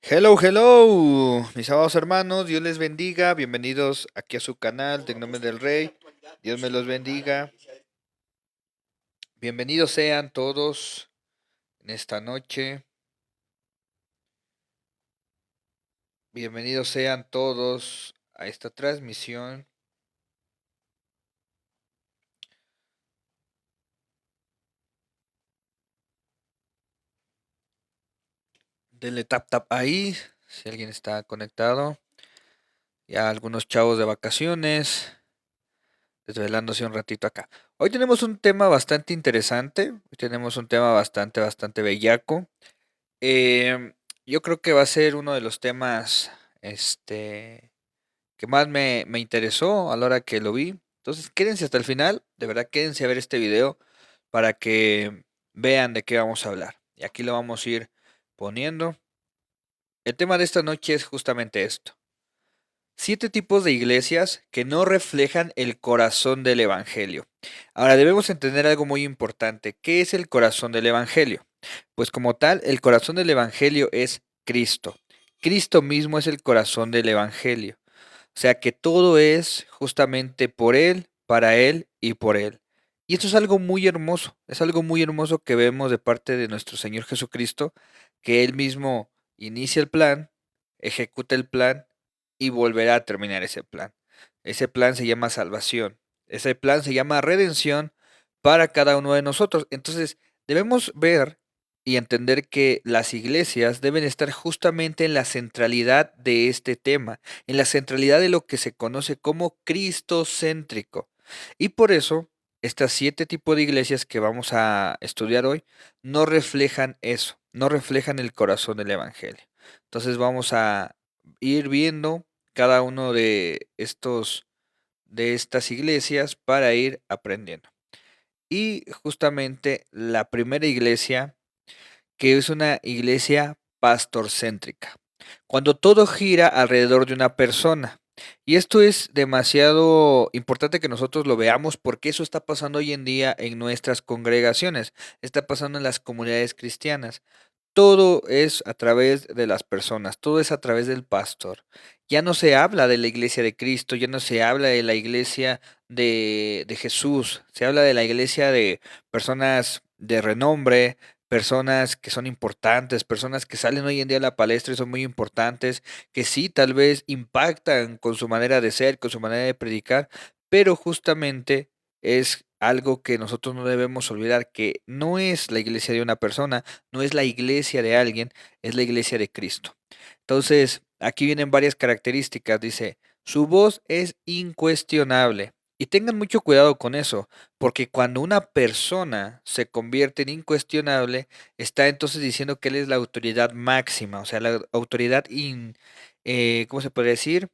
Hello, hello, mis amados hermanos, Dios les bendiga, bienvenidos aquí a su canal, en nombre del Rey, Dios me los bendiga, bienvenidos sean todos en esta noche, bienvenidos sean todos a esta transmisión. Denle tap tap ahí, si alguien está conectado, ya algunos chavos de vacaciones, desvelándose un ratito acá. Hoy tenemos un tema bastante interesante, hoy tenemos un tema bastante bellaco. Em, yo creo que va a ser uno de los temas, que más me interesó a la hora que lo vi. Entonces, quédense hasta el final, de verdad, quédense a ver este video para que vean de qué vamos a hablar. Y aquí lo vamos a ir poniendo. El tema de esta noche es justamente esto. 7 tipos de iglesias que no reflejan el corazón del Evangelio. Ahora debemos entender algo muy importante. ¿Qué es el corazón del Evangelio? Pues como tal, el corazón del Evangelio es Cristo. Cristo mismo es el corazón del Evangelio. O sea que todo es justamente por Él, para Él y por Él. Y esto es algo muy hermoso que vemos de parte de nuestro Señor Jesucristo, que Él mismo inicia el plan, ejecuta el plan y volverá a terminar ese plan. Ese plan se llama salvación, ese plan se llama redención para cada uno de nosotros. Entonces, debemos ver y entender que las iglesias deben estar justamente en la centralidad de este tema, en la centralidad de lo que se conoce como cristocéntrico. Y por eso, estas 7 tipos de iglesias que vamos a estudiar hoy no reflejan eso, no reflejan el corazón del Evangelio. Entonces vamos a ir viendo cada uno de estas iglesias para ir aprendiendo. Y justamente la primera iglesia, que es una iglesia pastorcéntrica, cuando todo gira alrededor de una persona. Y esto es demasiado importante que nosotros lo veamos porque eso está pasando hoy en día en nuestras congregaciones, está pasando en las comunidades cristianas. Todo es a través de las personas, todo es a través del pastor. Ya no se habla de la iglesia de Cristo, ya no se habla de la iglesia de Jesús, se habla de la iglesia de personas de renombre, personas que son importantes, personas que salen hoy en día a la palestra y son muy importantes, que sí, tal vez impactan con su manera de ser, con su manera de predicar, pero justamente es algo que nosotros no debemos olvidar, que no es la iglesia de una persona, no es la iglesia de alguien, es la iglesia de Cristo. Entonces, aquí vienen varias características. Dice, su voz es incuestionable. Y tengan mucho cuidado con eso, porque cuando una persona se convierte en incuestionable, está entonces diciendo que él es la autoridad máxima, o sea, la autoridad, ¿cómo se puede decir?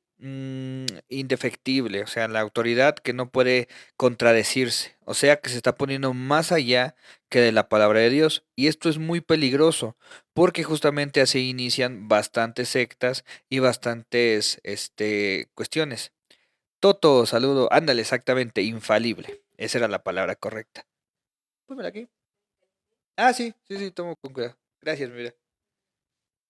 Indefectible, o sea, la autoridad que no puede contradecirse, o sea, que se está poniendo más allá que de la palabra de Dios. Y esto es muy peligroso, porque justamente así inician bastantes sectas y bastantes cuestiones. Toto, saludo, ándale, exactamente, infalible. Esa era la palabra correcta. Pónmela aquí. Ah, sí, sí, sí, tomo con cuidado. Gracias, mira.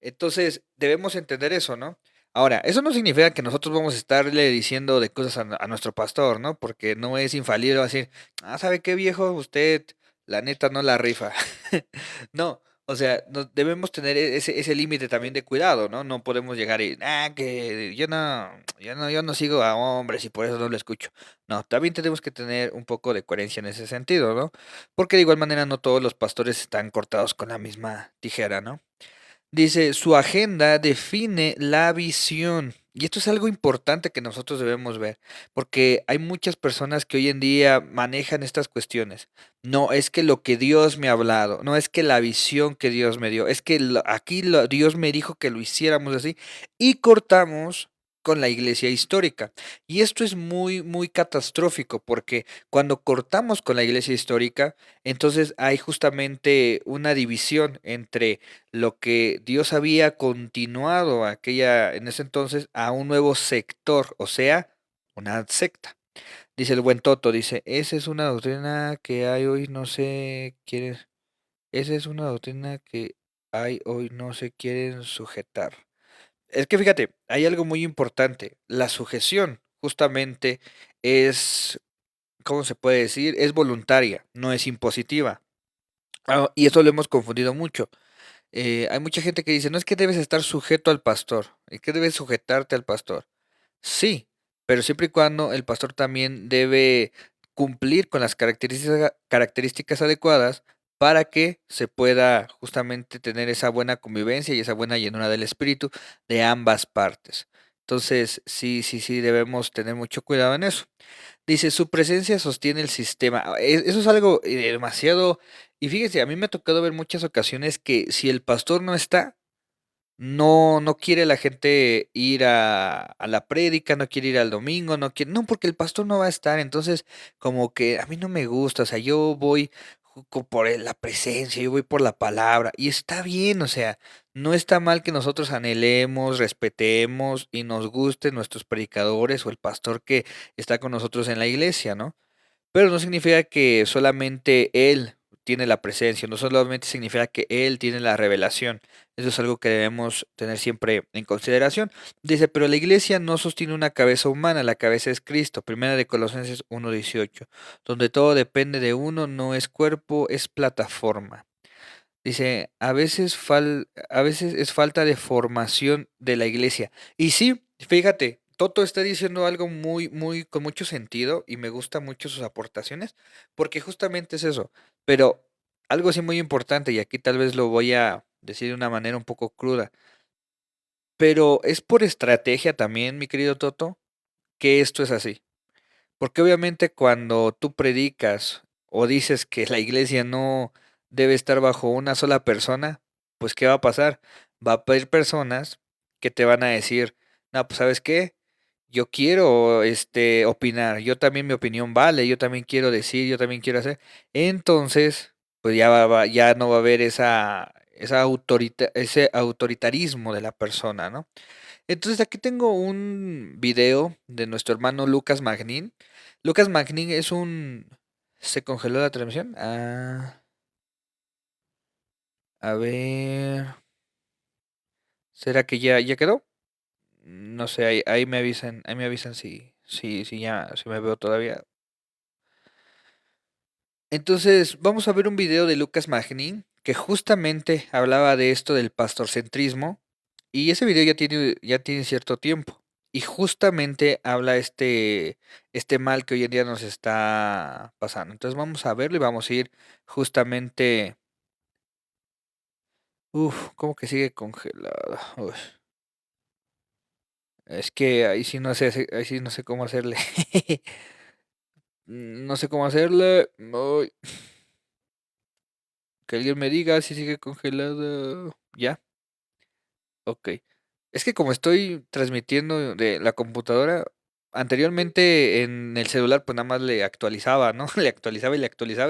Entonces, debemos entender eso, ¿no? Ahora, eso no significa que nosotros vamos a estarle diciendo de cosas a nuestro pastor, ¿no? Porque no es infalible, va a decir, ¿sabe qué viejo? Usted, la neta, no la rifa. No, o sea, debemos tener ese límite también de cuidado, ¿no? No podemos llegar y, que yo no sigo a hombres y por eso no lo escucho. No, también tenemos que tener un poco de coherencia en ese sentido, ¿no? Porque de igual manera no todos los pastores están cortados con la misma tijera, ¿no? Dice, su agenda define la visión. Y esto es algo importante que nosotros debemos ver, porque hay muchas personas que hoy en día manejan estas cuestiones. No es que lo que Dios me ha hablado, no es que la visión que Dios me dio, es que Dios me dijo que lo hiciéramos así y cortamos con la iglesia histórica. Y esto es muy catastrófico, porque cuando cortamos con la iglesia histórica, entonces hay justamente una división entre lo que Dios había continuado en ese entonces a un nuevo sector, o sea, una secta. Dice el buen Toto, dice, esa es una doctrina que hay hoy, no sé quieren, esa es una doctrina que hay hoy, no se quieren sujetar. Es que fíjate, hay algo muy importante. La sujeción justamente es, ¿cómo se puede decir? Es voluntaria, no es impositiva. Y eso lo hemos confundido mucho. Hay mucha gente que dice, no es que debes estar sujeto al pastor, es que debes sujetarte al pastor. Sí, pero siempre y cuando el pastor también debe cumplir con las características adecuadas para que se pueda justamente tener esa buena convivencia y esa buena llenura del espíritu de ambas partes. Entonces, sí, sí, sí, debemos tener mucho cuidado en eso. Dice, su presencia sostiene el sistema. Eso es algo demasiado... Y fíjese, a mí me ha tocado ver muchas ocasiones que si el pastor no está, no quiere la gente ir a la prédica, no quiere ir al domingo, no quiere, no, porque el pastor no va a estar, entonces como que a mí no me gusta, o sea, yo voy por la presencia, yo voy por la palabra, y está bien, o sea, no está mal que nosotros anhelemos, respetemos y nos gusten nuestros predicadores o el pastor que está con nosotros en la iglesia, ¿no? Pero no significa que solamente Él tiene la presencia, no solamente significa que Él tiene la revelación. Eso es algo que debemos tener siempre en consideración. Dice, pero la iglesia no sostiene una cabeza humana, la cabeza es Cristo. Primera de Colosenses 1:18, donde todo depende de uno, no es cuerpo, es plataforma. Dice, a veces es falta de formación de la iglesia. Y sí, fíjate, Toto está diciendo algo con mucho sentido y me gusta mucho sus aportaciones, porque justamente es eso. Pero algo sí muy importante, y aquí tal vez lo voy a decir de una manera un poco cruda, pero es por estrategia también, mi querido Toto, que esto es así. Porque obviamente cuando tú predicas o dices que la iglesia no debe estar bajo una sola persona, pues ¿qué va a pasar? Va a haber personas que te van a decir, no, pues ¿sabes qué? Yo quiero opinar, yo también mi opinión vale, yo también quiero decir, yo también quiero hacer. Entonces, pues ya no va a haber ese autoritarismo de la persona, ¿no? Entonces aquí tengo un video de nuestro hermano Lucas Magnin. Lucas Magnin es un... ¿Se congeló la transmisión? A ver... ¿Será que ya quedó? No sé, ahí me avisan si me veo todavía. Entonces, vamos a ver un video de Lucas Magnin que justamente hablaba de esto del pastorcentrismo. Y ese video ya tiene cierto tiempo. Y justamente habla este mal que hoy en día nos está pasando. Entonces vamos a verlo y vamos a ir justamente. Uf, ¿cómo que sigue congelada? Uy, es que ahí sí no sé cómo hacerle. No sé cómo hacerle. Uy, que alguien me diga si sigue congelada. ¿Ya? Ok. Es que como estoy transmitiendo de la computadora, anteriormente en el celular pues nada más le actualizaba, ¿no? Le actualizaba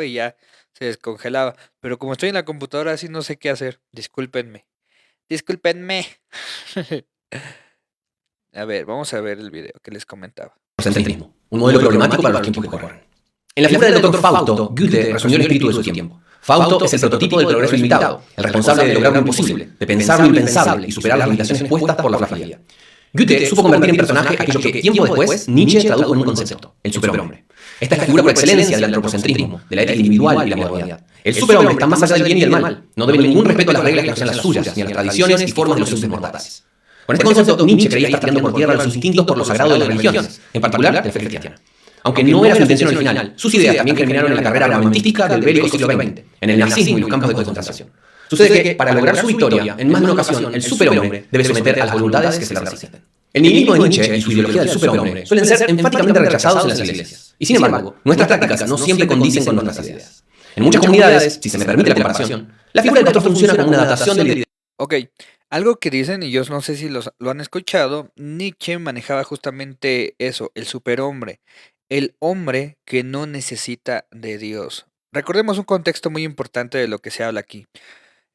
y ya se descongelaba. Pero como estoy en la computadora así no sé qué hacer. Discúlpenme. Discúlpenme. A ver, vamos a ver el video que les comentaba. Centrismo, un modelo problemático para los tiempos que corren. En la figura del doctor Fausto, Goethe resumió el espíritu de su tiempo. Fausto es el prototipo del progreso ilimitado, el responsable de lograr lo imposible, de pensar lo impensable y superar las limitaciones puestas por la fragilidad. Goethe supo convertir en personaje aquello que tiempo después Nietzsche tradujo en un concepto, el superhombre. Esta es la figura por excelencia del antropocentrismo, de la ética individual y la modernidad. El superhombre está más allá del bien y del mal, no debe ningún respeto a las reglas que no sean las suyas, ni a las tradiciones y formas de los hombres mortales. Con este concepto, Nietzsche creía estar tirando por tierra los instintos por lo sagrado de las religiones, en particular de la fe cristiana. Aunque no era su intención original, sus ideas también germinaron en la carrera armamentística del bélico siglo XX, en el nazismo y los campos de concentración. Sucede que, para lograr su victoria, en más de una ocasión, el superhombre debe someter a las voluntades que se le resisten. El nihilismo de Nietzsche y su ideología del superhombre suelen ser enfáticamente rechazados en las iglesias. Y sin embargo, nuestras prácticas no siempre condicen con nuestras ideas. En muchas comunidades, si se me permite la comparación, la figura del pastor funciona como una adaptación del... Ok, algo que dicen, y yo no sé si lo han escuchado, Nietzsche manejaba justamente eso, el superhombre, el hombre que no necesita de Dios. Recordemos un contexto muy importante de lo que se habla aquí.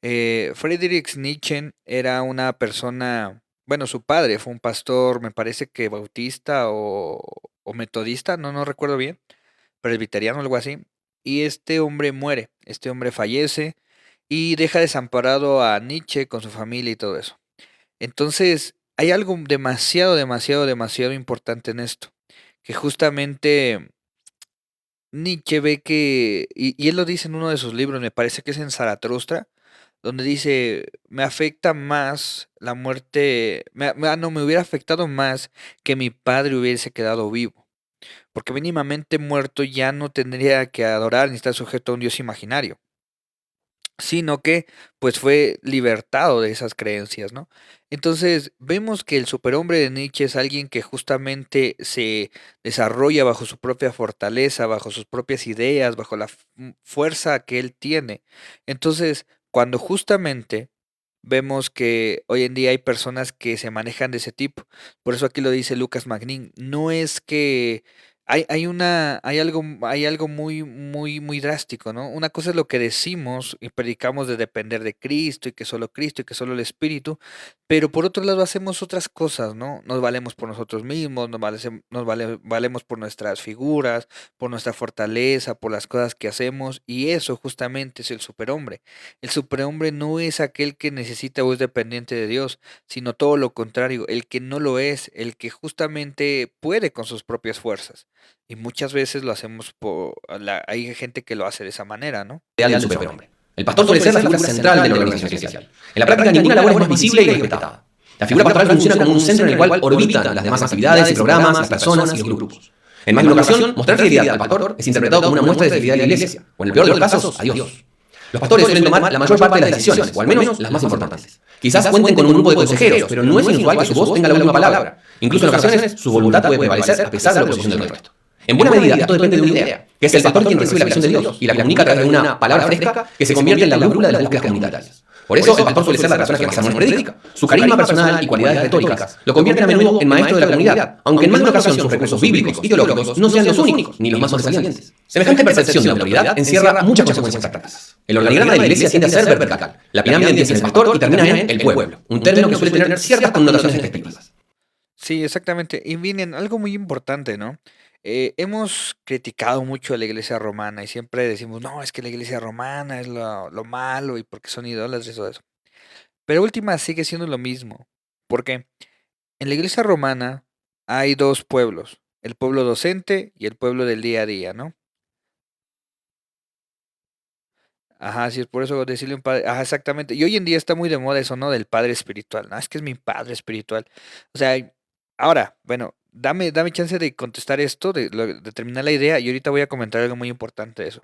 Friedrich Nietzsche era una persona, bueno, su padre fue un pastor, me parece que bautista o metodista, no recuerdo bien, presbiteriano, algo así. Y este hombre muere, este hombre fallece y deja desamparado a Nietzsche con su familia y todo eso. Entonces, hay algo demasiado, demasiado, demasiado importante en esto, que justamente Nietzsche ve que, y él lo dice en uno de sus libros, me parece que es en Zaratustra, donde dice, me afecta más la muerte, no, me hubiera afectado más que mi padre hubiese quedado vivo, porque mínimamente muerto ya no tendría que adorar ni estar sujeto a un dios imaginario, sino que pues fue libertado de esas creencias, ¿no? Entonces vemos que el superhombre de Nietzsche es alguien que justamente se desarrolla bajo su propia fortaleza, bajo sus propias ideas, bajo la fuerza que él tiene. Entonces, cuando justamente vemos que hoy en día hay personas que se manejan de ese tipo, por eso aquí lo dice Lucas Magnin, no es que hay algo muy, muy, muy drástico, ¿no? Una cosa es lo que decimos y predicamos de depender de Cristo y que solo el Espíritu, pero por otro lado hacemos otras cosas, ¿no? Nos valemos por nosotros mismos, valemos por nuestras figuras, por nuestra fortaleza, por las cosas que hacemos, y eso justamente es el superhombre. El superhombre no es aquel que necesita o es dependiente de Dios, sino todo lo contrario, el que no lo es, el que justamente puede con sus propias fuerzas. Y muchas veces lo hacemos hay gente que lo hace de esa manera, ¿no? Ideal del superhombre. El pastor suele ser la figura central de la organización eclesial. En la práctica, ninguna labor es más visible y respetada. La figura pastoral funciona como un centro en el cual orbitan las demás actividades y programas, las personas y los grupos. En más de una ocasión, mostrar fidelidad al pastor es interpretado como una muestra de fidelidad a la iglesia, o en el peor de los casos, a Dios. Los pastores suelen tomar la mayor parte de las decisiones, o al menos las más importantes. Quizás cuenten con un grupo de consejeros, pero no es inusual que su voz tenga la última palabra. Incluso en ocasiones, su voluntad puede prevalecer a pesar de la oposición del resto. En buena medida, esto depende de una idea, que es el pastor quien recibe la visión de Dios y la comunica a través de una palabra fresca que se convierte en la brújula de las búsquedas comunitarias. Por eso, el pastor suele ser la persona que más sermones predica. Su carisma personal y cualidades retóricas lo convierten a menudo en maestro de la comunidad, aunque en más de una ocasión sus recursos bíblicos y teológicos no sean los únicos, ni los más sobresalientes. Semejante percepción de autoridad encierra muchas consecuencias prácticas. El organigrama de la iglesia tiende a ser vertical. La pirámide empieza en el pastor y termina en el pueblo, un término que suele tener ciertas connotaciones despectivas. Sí, exactamente. Y miren, algo muy importante, ¿no? Hemos criticado mucho a la iglesia romana y siempre decimos, no, es que la iglesia romana es lo malo y porque son idólatras y todo eso. Pero última sigue siendo lo mismo. Porque en la iglesia romana hay dos pueblos, el pueblo docente y el pueblo del día a día, ¿no? Ajá, sí, es por eso decirle un padre, ajá, exactamente. Y hoy en día está muy de moda eso, ¿no? Del padre espiritual, ¿no? Es que es mi padre espiritual. O sea, ahora, bueno, dame chance de contestar esto, de terminar la idea, y ahorita voy a comentar algo muy importante de eso.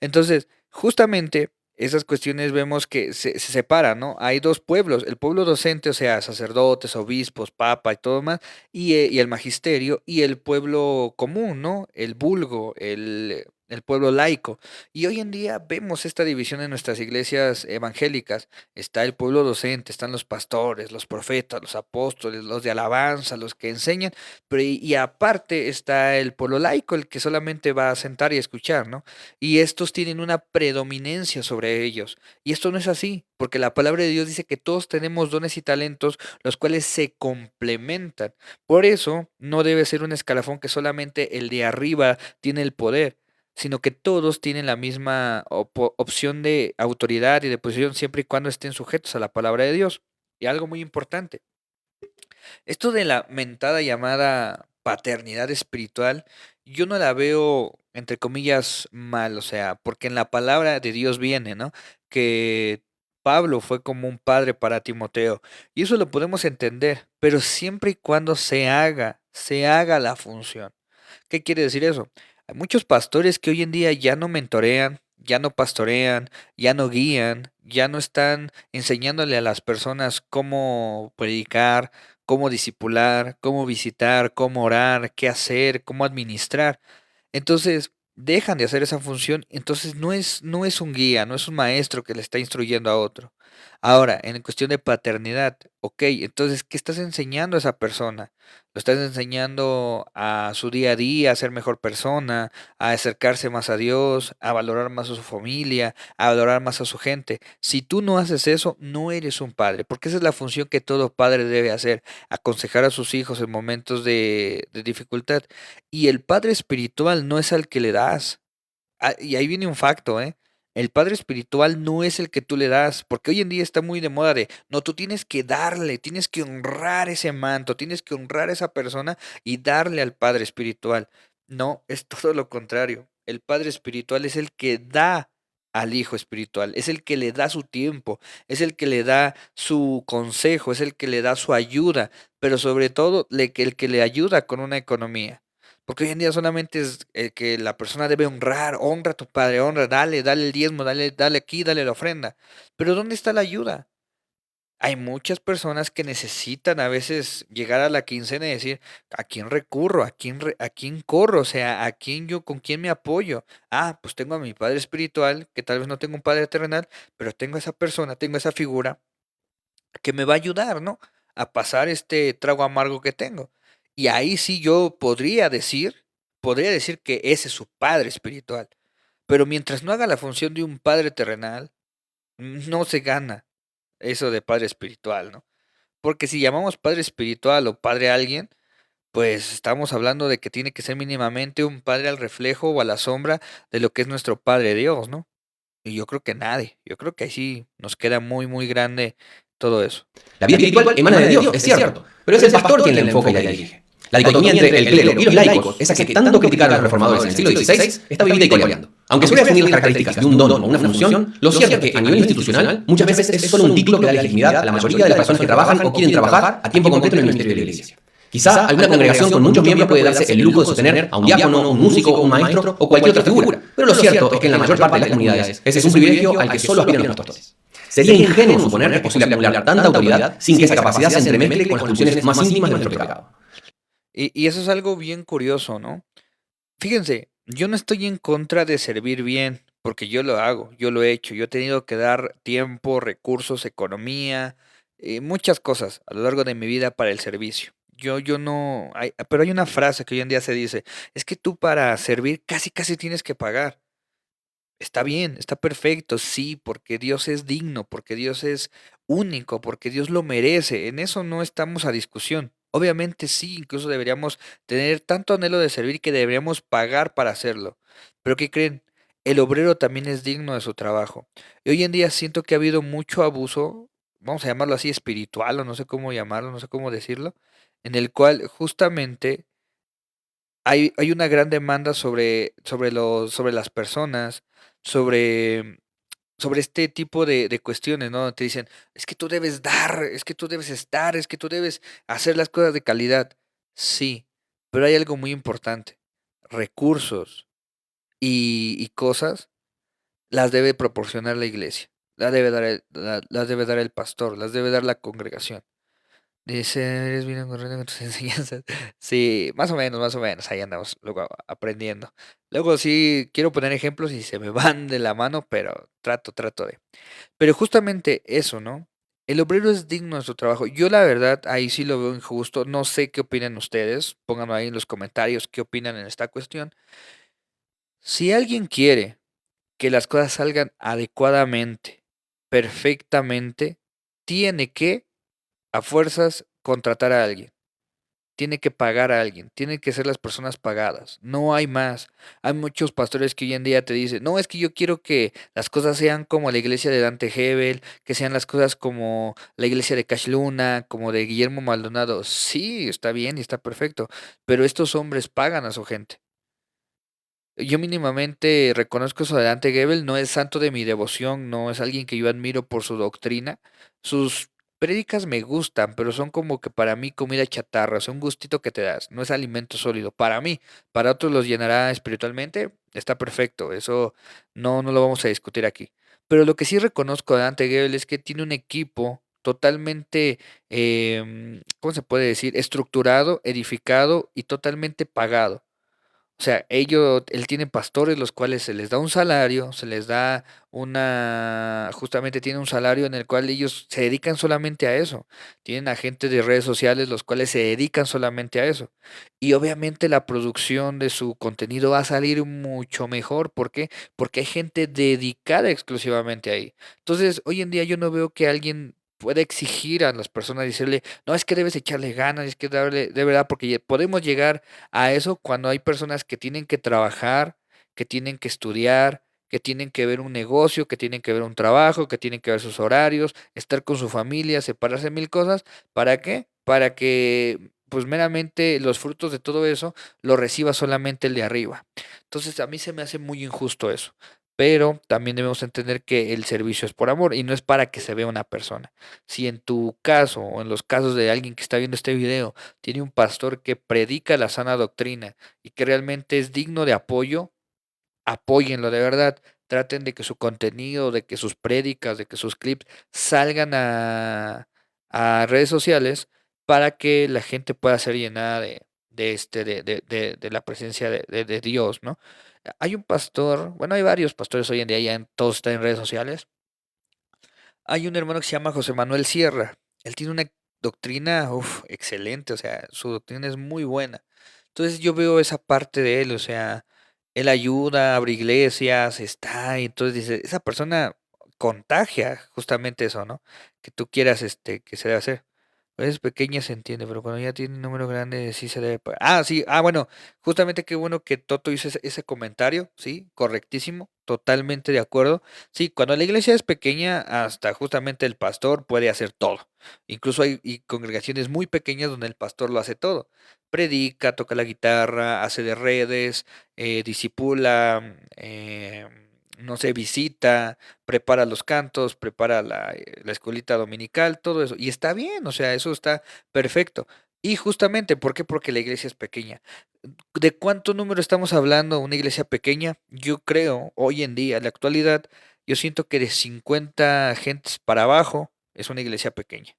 Entonces, justamente, esas cuestiones vemos que se separan, ¿no? Hay dos pueblos, el pueblo docente, o sea, sacerdotes, obispos, papa y todo más, y el magisterio, y el pueblo común, ¿no? El vulgo, el pueblo laico. Y hoy en día vemos esta división en nuestras iglesias evangélicas. Está el pueblo docente, están los pastores, los profetas, los apóstoles, los de alabanza, los que enseñan, pero y aparte está el pueblo laico, el que solamente va a sentar y escuchar, ¿no? Y estos tienen una predominancia sobre ellos. Y esto no es así, porque la palabra de Dios dice que todos tenemos dones y talentos, los cuales se complementan. Por eso no debe ser un escalafón que solamente el de arriba tiene el poder, sino que todos tienen la misma opción de autoridad y de posición siempre y cuando estén sujetos a la palabra de Dios. Y algo muy importante, esto de la mentada llamada paternidad espiritual, yo no la veo, entre comillas, mal, o sea, porque en la palabra de Dios viene, ¿no? Que Pablo fue como un padre para Timoteo, y eso lo podemos entender, pero siempre y cuando se haga la función. ¿Qué quiere decir eso? Hay muchos pastores que hoy en día ya no mentorean, ya no pastorean, ya no guían, ya no están enseñándole a las personas cómo predicar, cómo discipular, cómo visitar, cómo orar, qué hacer, cómo administrar. Entonces, dejan de hacer esa función, entonces no es un guía, no es un maestro que le está instruyendo a otro. Ahora, en cuestión de paternidad, ok, entonces, ¿qué estás enseñando a esa persona? Lo estás enseñando a su día a día, a ser mejor persona, a acercarse más a Dios, a valorar más a su familia, a valorar más a su gente. Si tú no haces eso, no eres un padre, porque esa es la función que todo padre debe hacer, aconsejar a sus hijos en momentos de dificultad. Y el padre espiritual no es al que le das. Ah, y ahí viene un facto, ¿eh? El padre espiritual no es el que tú le das, porque hoy en día está muy de moda de, no, tú tienes que darle, tienes que honrar ese manto, tienes que honrar a esa persona y darle al padre espiritual. No, es todo lo contrario. El padre espiritual es el que da al hijo espiritual, es el que le da su tiempo, es el que le da su consejo, es el que le da su ayuda, pero sobre todo el que le ayuda con una economía. Porque hoy en día solamente es que la persona debe honrar, honra a tu padre, honra, dale el diezmo, dale aquí, dale la ofrenda. Pero ¿dónde está la ayuda? Hay muchas personas que necesitan a veces llegar a la quincena y decir, ¿a quién recurro? ¿A quién corro? O sea, con quién me apoyo? Ah, pues tengo a mi padre espiritual, que tal vez no tengo un padre terrenal, pero tengo a esa persona, tengo esa figura que me va a ayudar, ¿no? A pasar este trago amargo que tengo. Y ahí sí yo podría decir que ese es su padre espiritual. Pero mientras no haga la función de un padre terrenal, no se gana eso de padre espiritual, ¿no? Porque si llamamos padre espiritual o padre a alguien, pues estamos hablando de que tiene que ser mínimamente un padre al reflejo o a la sombra de lo que es nuestro Padre Dios, ¿no? Y yo creo que nadie, yo creo que ahí sí nos queda muy, muy grande todo eso. La vida espiritual emana de Dios, es cierto, pero es el pastor quien la enfoca y la dirige. La dicotomía entre el clero y los laicos, esa que tanto criticaron los reformadores en el siglo XVI, está vivida y coleando. Aunque suele asumir las características de un don o una función, lo cierto es que a nivel institucional muchas veces es solo un título que da legitimidad a la mayoría de las personas que trabajan o quieren trabajar a tiempo completo en el ministerio de la Iglesia. Quizá alguna congregación con muchos miembros puede darse el lujo de sostener a un diácono, un músico, un maestro o cualquier otra figura, pero lo cierto es que en la mayor parte de las comunidades ese es un privilegio al que solo aspiran los pastores. Sería ingenuo suponer que es posible acumular tanta autoridad sin que esa capacidad se entremezcle con las funciones más íntimas de nuestro pecado. Y eso es algo bien curioso, ¿no? Fíjense, yo no estoy en contra de servir bien, porque yo lo hago, yo lo he hecho, yo he tenido que dar tiempo, recursos, economía, muchas cosas a lo largo de mi vida para el servicio. Yo no, pero hay una frase que hoy en día se dice, es que tú para servir casi casi tienes que pagar. Está bien, está perfecto, sí, porque Dios es digno, porque Dios es único, porque Dios lo merece. En eso no estamos a discusión. Obviamente sí, incluso deberíamos tener tanto anhelo de servir que deberíamos pagar para hacerlo. Pero ¿qué creen? El obrero también es digno de su trabajo. Y hoy en día siento que ha habido mucho abuso, vamos a llamarlo así, espiritual, o no sé cómo llamarlo, no sé cómo decirlo, en el cual justamente hay una gran demanda sobre las personas, sobre sobre este tipo de cuestiones, ¿no? Te dicen: "Es que tú debes dar, es que tú debes estar, es que tú debes hacer las cosas de calidad". Sí, pero hay algo muy importante, recursos y cosas las debe proporcionar la iglesia, las debe dar el pastor, las debe dar la congregación. Dice: "Eres bien correcto con tus enseñanzas". Sí, más o menos, ahí andamos luego aprendiendo. Luego sí quiero poner ejemplos y se me van de la mano, pero trato de. Pero justamente eso, ¿no? El obrero es digno de su trabajo. Yo la verdad ahí sí lo veo injusto. No sé qué opinan ustedes. Pónganlo ahí en los comentarios qué opinan en esta cuestión. Si alguien quiere que las cosas salgan adecuadamente, perfectamente, tiene que, a fuerzas, contratar a alguien. Tiene que pagar a alguien, tienen que ser las personas pagadas, no hay más. Hay muchos pastores que hoy en día te dicen, no, es que yo quiero que las cosas sean como la iglesia de Dante Hebel, que sean las cosas como la iglesia de Cash Luna, como de Guillermo Maldonado. Sí, está bien y está perfecto, pero estos hombres pagan a su gente. Yo mínimamente reconozco eso de Dante Gebel, no es santo de mi devoción, no es alguien que yo admiro por su doctrina. Sus prédicas me gustan, pero son como que para mí comida chatarra, es un gustito que te das, no es alimento sólido. Para mí, para otros los llenará espiritualmente, está perfecto, eso no lo vamos a discutir aquí. Pero lo que sí reconozco de Dante Gebel es que tiene un equipo totalmente, ¿cómo se puede decir? Estructurado, edificado y totalmente pagado. O sea, él tiene pastores los cuales se les da un salario, se les da justamente tiene un salario en el cual ellos se dedican solamente a eso. Tienen agentes de redes sociales los cuales se dedican solamente a eso. Y obviamente la producción de su contenido va a salir mucho mejor. ¿Por qué? Porque hay gente dedicada exclusivamente ahí. Entonces, hoy en día yo no veo que alguien pueda exigir a las personas, decirle, no, es que debes echarle ganas, es que darle, de verdad, porque podemos llegar a eso cuando hay personas que tienen que trabajar, que tienen que estudiar, que tienen que ver un negocio, que tienen que ver un trabajo, que tienen que ver sus horarios, estar con su familia, separarse de mil cosas. ¿Para qué? Para que pues meramente los frutos de todo eso los reciba solamente el de arriba. Entonces a mí se me hace muy injusto eso. Pero también debemos entender que el servicio es por amor y no es para que se vea una persona. Si en tu caso o en los casos de alguien que está viendo este video tiene un pastor que predica la sana doctrina y que realmente es digno de apoyo, apóyenlo de verdad. Traten de que su contenido, de que sus prédicas, de que sus clips salgan a redes sociales para que la gente pueda ser llenada de la presencia de Dios, ¿no? Hay un pastor, bueno, hay varios pastores hoy en día, ya todos están en redes sociales. Hay un hermano que se llama José Manuel Sierra. Él tiene una doctrina, excelente, o sea, su doctrina es muy buena. Entonces yo veo esa parte de él, o sea, él ayuda, abre iglesias, está, y entonces dice, esa persona contagia justamente eso, ¿no? Que tú quieras, que se debe hacer. Es pequeña se entiende, pero cuando ya tiene un número grande sí se debe pagar. Ah, sí, bueno, justamente qué bueno que Toto hizo ese comentario, sí, correctísimo, totalmente de acuerdo. Sí, cuando la iglesia es pequeña, hasta justamente el pastor puede hacer todo. Incluso hay congregaciones muy pequeñas donde el pastor lo hace todo. Predica, toca la guitarra, hace de redes, disipula, no sé, visita, prepara los cantos, prepara la escuelita dominical, todo eso. Y está bien, o sea, eso está perfecto. Y justamente, ¿por qué? Porque la iglesia es pequeña. ¿De cuánto número estamos hablando? Una iglesia pequeña. Yo creo, hoy en día, en la actualidad, yo siento que de 50 gentes para abajo es una iglesia pequeña.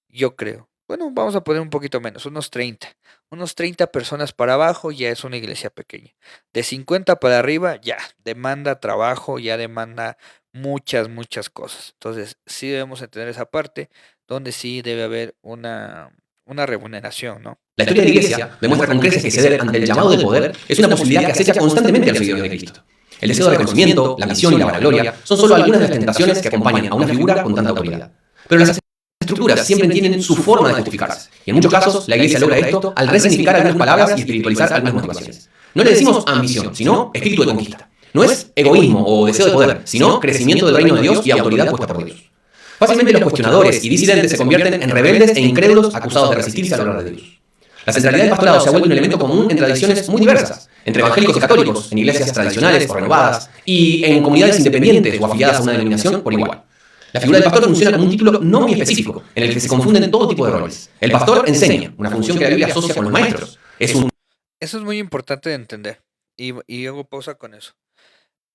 Yo creo. Bueno, vamos a poner un poquito menos, unos 30. Unos 30 personas para abajo ya es una iglesia pequeña. De 50 para arriba ya demanda trabajo, ya demanda muchas, muchas cosas. Entonces, sí debemos entender esa parte donde sí debe haber una remuneración, ¿no? La historia de la Iglesia demuestra con creces que ceder ante el llamado del poder es una posibilidad que acecha constantemente a los seguidores de Cristo. El deseo de reconocimiento, la ambición y la vanagloria son solo algunas de las tentaciones que acompañan a una figura con tanta autoridad. Pero las estructuras siempre tienen su forma de justificarse, y en muchos casos la Iglesia logra esto al resignificar algunas palabras y espiritualizar algunas motivaciones. No le decimos ambición, sino espíritu de conquista. No es egoísmo o deseo de poder, sino crecimiento del reino de Dios y autoridad puesta por Dios. Fácilmente los cuestionadores y disidentes se convierten en rebeldes e incrédulos acusados de resistirse al hablar de Dios. La centralidad del pastorado se ha vuelto un elemento común en tradiciones muy diversas, entre evangélicos y católicos, en iglesias tradicionales o renovadas, y en comunidades independientes o afiliadas a una denominación por igual. La figura del pastor funciona como un título no muy específico, en el que se confunden todo tipo de roles. El pastor enseña, una función que la Biblia asocia con los maestros. Eso es muy importante de entender, y hago pausa con eso.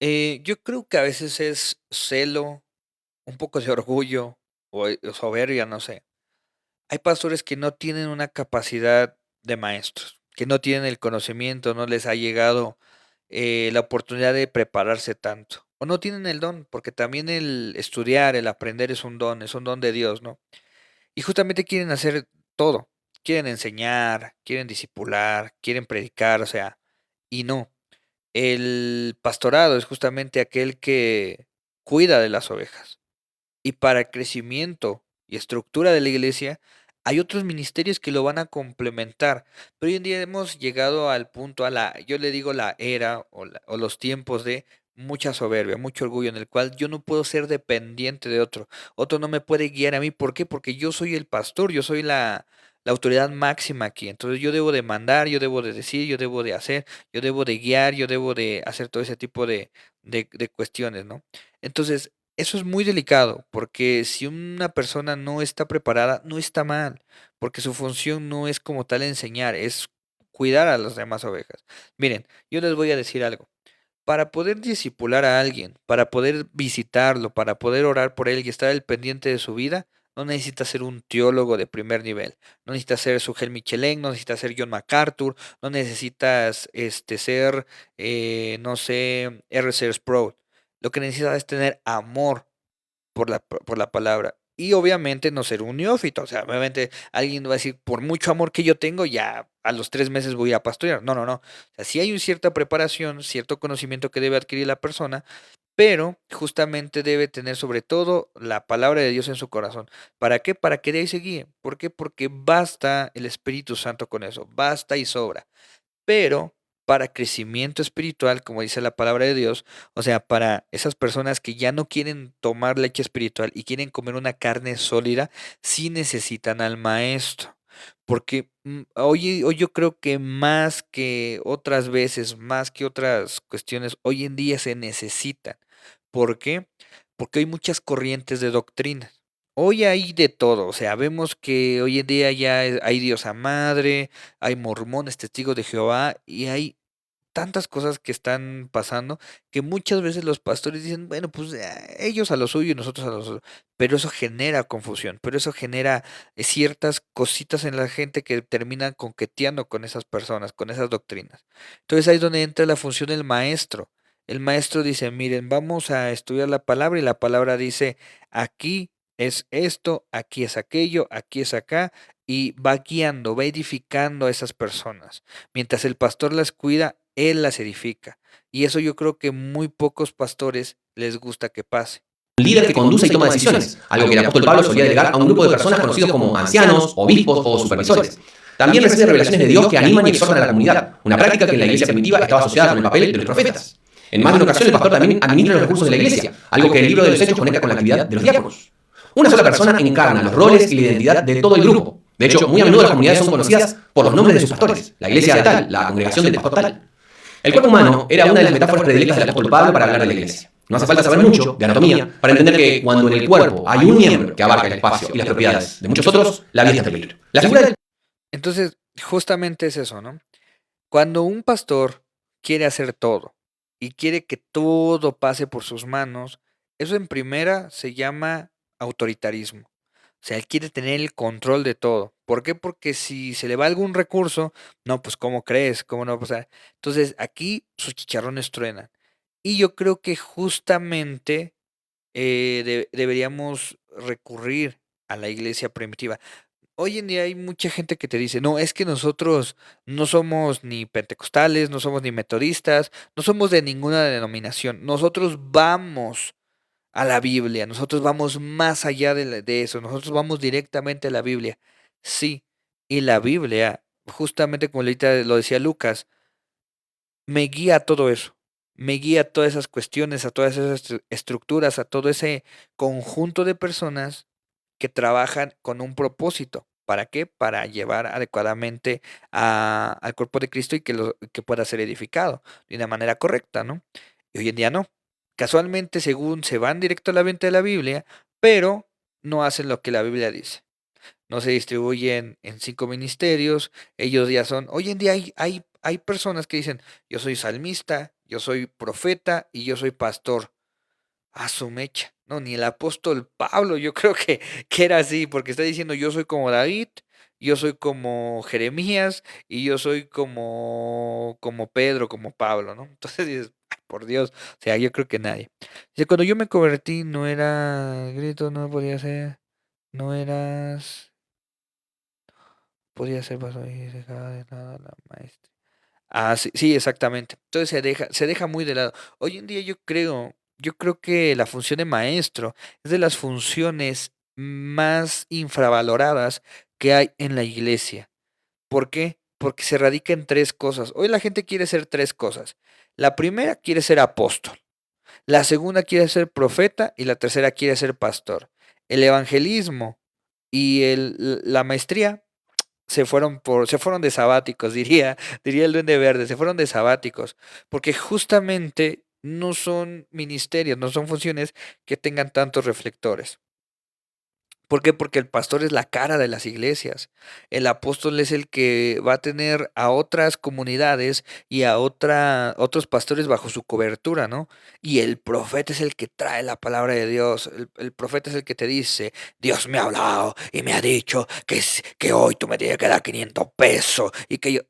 Yo creo que a veces es celo, un poco de orgullo o soberbia, no sé. Hay pastores que no tienen una capacidad de maestros, que no tienen el conocimiento, no les ha llegado la oportunidad de prepararse tanto. O no tienen el don, porque también el estudiar, el aprender es un don de Dios, ¿no? Y justamente quieren hacer todo. Quieren enseñar, quieren discipular, quieren predicar, o sea, y no. El pastorado es justamente aquel que cuida de las ovejas. Y para el crecimiento y estructura de la iglesia, hay otros ministerios que lo van a complementar. Pero hoy en día hemos llegado al punto, yo le digo la era o los tiempos de mucha soberbia, mucho orgullo, en el cual yo no puedo ser dependiente de otro. Otro no me puede guiar a mí. ¿Por qué? Porque yo soy el pastor, yo soy la autoridad máxima aquí. Entonces yo debo de mandar, yo debo de decir, yo debo de hacer, yo debo de guiar, yo debo de hacer todo ese tipo de cuestiones, ¿no? Entonces, eso es muy delicado, porque si una persona no está preparada, no está mal, porque su función no es como tal enseñar, es cuidar a las demás ovejas. Miren, yo les voy a decir algo. Para poder discipular a alguien, para poder visitarlo, para poder orar por él y estar al pendiente de su vida, no necesitas ser un teólogo de primer nivel, no necesitas ser Sugel Michelin, no necesitas ser John MacArthur, no necesitas ser, no sé, R.C. Sproul. Lo que necesitas es tener amor por la palabra. Y obviamente no ser un neófito. O sea, obviamente alguien va a decir, por mucho amor que yo tengo, ya a los 3 meses voy a pastorear. No, no, no. O sea, sí hay una cierta preparación, cierto conocimiento que debe adquirir la persona, pero justamente debe tener sobre todo la palabra de Dios en su corazón. ¿Para qué? Para que de ahí se guíe. ¿Por qué? Porque basta el Espíritu Santo con eso. Basta y sobra. Pero para crecimiento espiritual, como dice la palabra de Dios, o sea, para esas personas que ya no quieren tomar leche espiritual y quieren comer una carne sólida, sí necesitan al maestro. Porque hoy yo creo que más que otras veces, más que otras cuestiones, hoy en día se necesitan. ¿Por qué? Porque hay muchas corrientes de doctrina. Hoy hay de todo, o sea, vemos que hoy en día ya hay Diosa Madre, hay mormones, testigos de Jehová, y hay tantas cosas que están pasando que muchas veces los pastores dicen, bueno, pues ellos a lo suyo y nosotros a lo suyo, pero eso genera confusión, pero eso genera ciertas cositas en la gente que terminan coqueteando con esas personas, con esas doctrinas. Entonces ahí es donde entra la función del maestro. El maestro dice, miren, vamos a estudiar la palabra y la palabra dice, aquí es esto, aquí es aquello, aquí es acá, y va guiando, va edificando a esas personas. Mientras el pastor las cuida, él las edifica. Y eso yo creo que muy pocos pastores les gusta que pase. Un líder que conduce y toma decisiones, algo que el apóstol Pablo solía delegar a un grupo de personas conocidos como ancianos, obispos o supervisores. También recibe revelaciones de Dios que animan y exhortan a la comunidad, una práctica que en la iglesia primitiva estaba asociada con el papel de los profetas. En más de una ocasión el pastor también administra los recursos de la iglesia, algo que el libro de los Hechos conecta con la actividad de los diáconos. Una sola persona encarna los roles y la identidad de todo el grupo. De hecho, muy a menudo las comunidades son conocidas por los nombres de sus pastores, la iglesia de tal, la congregación del pastor tal. El cuerpo humano era una de las metáforas predilectas del apóstol Pablo para hablar de la iglesia. No hace falta saber mucho de anatomía para entender que cuando en el cuerpo hay un miembro que abarca el espacio y las propiedades de muchos otros, la vida está en peligro. La figura del... Entonces, justamente es eso, ¿no? Cuando un pastor quiere hacer todo y quiere que todo pase por sus manos, eso en primera se llama autoritarismo. O sea, él quiere tener el control de todo. ¿Por qué? Porque si se le va algún recurso, no, pues ¿cómo crees? ¿Cómo no? O sea, entonces aquí sus chicharrones truenan. Y yo creo que justamente deberíamos recurrir a la iglesia primitiva. Hoy en día hay mucha gente que te dice, no, es que nosotros no somos ni pentecostales, no somos ni metodistas, no somos de ninguna denominación. Nosotros vamos a la Biblia, nosotros vamos más allá de eso, nosotros vamos directamente a la Biblia. Sí, y la Biblia, justamente como ahorita lo decía Lucas, me guía a todo eso, me guía a todas esas cuestiones, a todas esas estructuras, a todo ese conjunto de personas que trabajan con un propósito. ¿Para qué? Para llevar adecuadamente al cuerpo de Cristo y que pueda ser edificado de una manera correcta, ¿no? Y hoy en día no. Casualmente, según se van directo a la venta de la Biblia, pero no hacen lo que la Biblia dice. No se distribuyen en 5 ministerios, ellos ya son, hoy en día hay personas que dicen, yo soy salmista, yo soy profeta y yo soy pastor. A su mecha. No, ni el apóstol Pablo, yo creo que era así, porque está diciendo, yo soy como David, yo soy como Jeremías y yo soy como Pedro, como Pablo, ¿no? Entonces dices, "Ay, por Dios, o sea, yo creo que nadie. Dice, cuando yo me convertí, no era grito, no podía ser, no eras, podía ser paso y dejaba de lado la maestra. Ah, sí, sí, exactamente. Entonces se deja muy de lado. Hoy en día yo creo que la función de maestro es de las funciones más infravaloradas que hay en la iglesia. ¿Por qué? Porque se radica en tres cosas. Hoy la gente quiere ser tres cosas. La primera quiere ser apóstol, la segunda quiere ser profeta y la tercera quiere ser pastor. El evangelismo y la maestría se fueron de sabáticos, diría el Duende Verde, se fueron de sabáticos, porque justamente no son ministerios, no son funciones que tengan tantos reflectores. ¿Por qué? Porque el pastor es la cara de las iglesias. El apóstol es el que va a tener a otras comunidades y a otros pastores bajo su cobertura, ¿no? Y el profeta es el que trae la palabra de Dios. El profeta es el que te dice, Dios me ha hablado y me ha dicho que hoy tú me tienes que dar 500 pesos y que yo...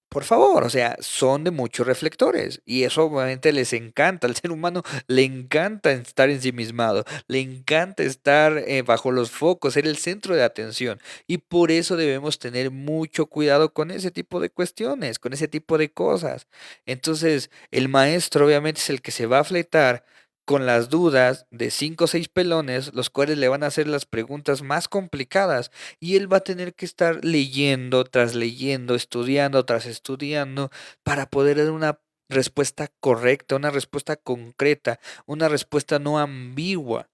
Por favor, o sea, son de muchos reflectores y eso obviamente les encanta, al ser humano le encanta estar ensimismado, le encanta estar bajo los focos, ser el centro de atención y por eso debemos tener mucho cuidado con ese tipo de cuestiones, con ese tipo de cosas. Entonces, el maestro obviamente es el que se va a fletar, con las dudas de 5 o 6 pelones, los cuales le van a hacer las preguntas más complicadas y él va a tener que estar leyendo tras leyendo, estudiando tras estudiando para poder dar una respuesta correcta, una respuesta concreta, una respuesta no ambigua.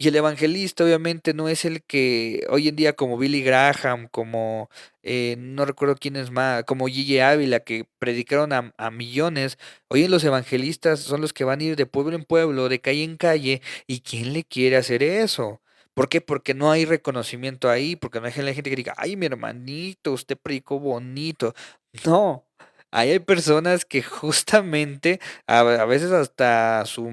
Y el evangelista obviamente no es el que hoy en día como Billy Graham, como no recuerdo quién es más, como Gigi Ávila, que predicaron a millones. Hoy en los evangelistas son los que van a ir de pueblo en pueblo, de calle en calle. ¿Y quién le quiere hacer eso? ¿Por qué? Porque no hay reconocimiento ahí, porque no hay gente que diga, ay, mi hermanito, usted predicó bonito. No, ahí hay personas que justamente a veces hasta su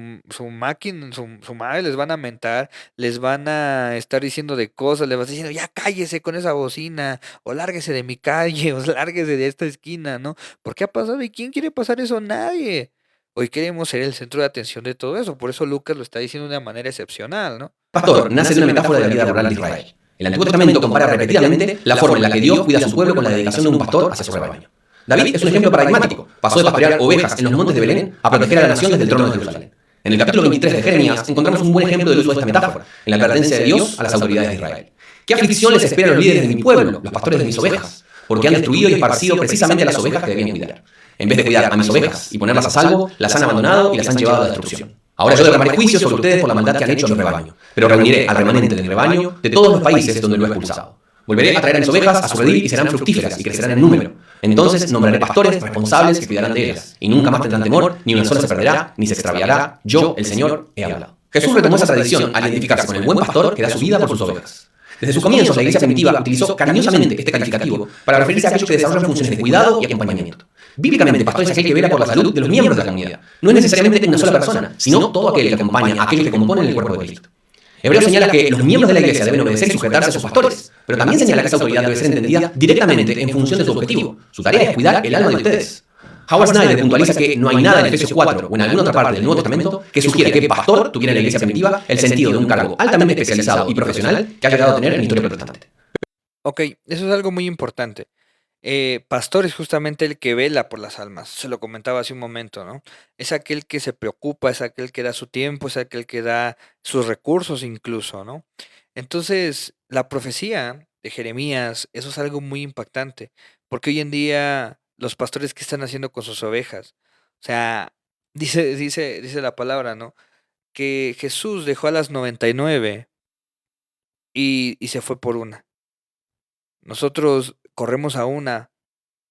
máquina, su madre les van a mentar, les van a estar diciendo de cosas, les vas diciendo, ya cállese con esa bocina, o lárguese de mi calle, o lárguese de esta esquina, ¿no? ¿Por qué ha pasado? ¿Y quién quiere pasar eso? Nadie. Hoy queremos ser el centro de atención de todo eso, por eso Lucas lo está diciendo de una manera excepcional, ¿no? Pastor nace de una metáfora de la vida rural de Israel. El Antiguo Testamento compara repetidamente la forma en la que Dios cuida a su pueblo con la dedicación de un pastor hacia su rebaño. David es un ejemplo paradigmático. Pasó de pastorear ovejas en los montes de Belén a proteger a la nación desde el trono de Jerusalén. En el capítulo 23 de Jeremías encontramos un buen ejemplo del uso de esta metáfora, en la advertencia de Dios a las autoridades de Israel. ¿Qué aflicción les espera a los líderes de mi pueblo, los pastores de mis ovejas? Porque han destruido y esparcido precisamente a las ovejas que debían cuidar. En vez de cuidar a mis ovejas y ponerlas a salvo, las han abandonado y las han llevado a la destrucción. Ahora yo derramaré juicio sobre ustedes por la maldad que han hecho a mi rebaño, pero reuniré al remanente del rebaño de todos los países donde lo he expulsado. Volveré a traer a mis ovejas a su redil y serán fructíferas y crecerán en número. Entonces nombraré pastores responsables que cuidarán de ellas, y nunca más tendrán temor, ni una sola se perderá, ni se extraviará. Yo, el Señor, he hablado. Jesús retomó esa tradición al identificarse con el buen pastor que da su vida por sus ovejas. Desde sus comienzos, la iglesia primitiva utilizó cariñosamente este calificativo para referirse a aquellos que desarrollan funciones de cuidado y acompañamiento. Bíblicamente, pastor es aquel que vela por la salud de los miembros de la comunidad. No es necesariamente una sola persona, sino todo aquel que acompaña a aquellos que componen el cuerpo de Cristo. Hebreos señala que los miembros de la iglesia deben obedecer y sujetarse a sus pastores, pero también señala que esa autoridad debe ser entendida directamente en función de su objetivo. Su tarea es cuidar el alma de ustedes. Howard Snyder puntualiza que no hay nada en Efesios 4 o en alguna otra parte del Nuevo Testamento que sugiera que pastor tuviera en la iglesia primitiva el sentido de un cargo altamente especializado y profesional que ha llegado a tener en la historia protestante. Ok, eso es algo muy importante. Pastor es justamente el que vela por las almas, se lo comentaba hace un momento, ¿no? Es aquel que se preocupa, es aquel que da su tiempo, es aquel que da sus recursos incluso, ¿no? Entonces, la profecía de Jeremías, eso es algo muy impactante, porque hoy en día los pastores, ¿qué están haciendo con sus ovejas? O sea, dice la palabra, ¿no? Que Jesús dejó a las 99 y se fue por una. Nosotros corremos a una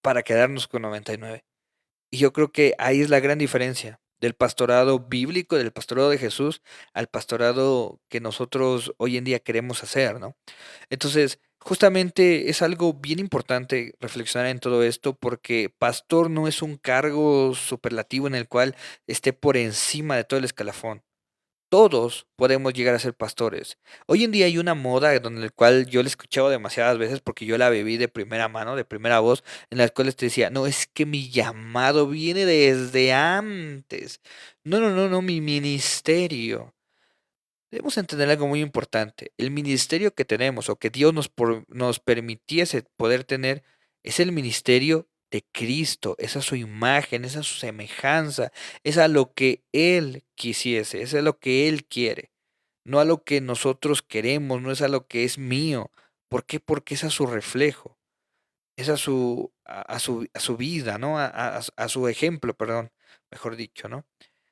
para quedarnos con 99. Y yo creo que ahí es la gran diferencia del pastorado bíblico, del pastorado de Jesús, al pastorado que nosotros hoy en día queremos hacer, ¿no? Entonces, justamente es algo bien importante reflexionar en todo esto porque pastor no es un cargo superlativo en el cual esté por encima de todo el escalafón. Todos podemos llegar a ser pastores. Hoy en día hay una moda donde el cual yo la he escuchado demasiadas veces porque yo la viví de primera mano, de primera voz, en las cuales te decía, no, es que mi llamado viene desde antes. No, no, no, no, mi ministerio. Debemos entender algo muy importante. El ministerio que tenemos o que Dios nos permitiese poder tener es el ministerio de Cristo. Esa es su imagen, esa es su semejanza, es a lo que Él quisiese, es a lo que Él quiere, no a lo que nosotros queremos, no es a lo que es mío. ¿Por qué? Porque es a su reflejo, es a su vida, ¿no? A su ejemplo, perdón, mejor dicho, ¿no?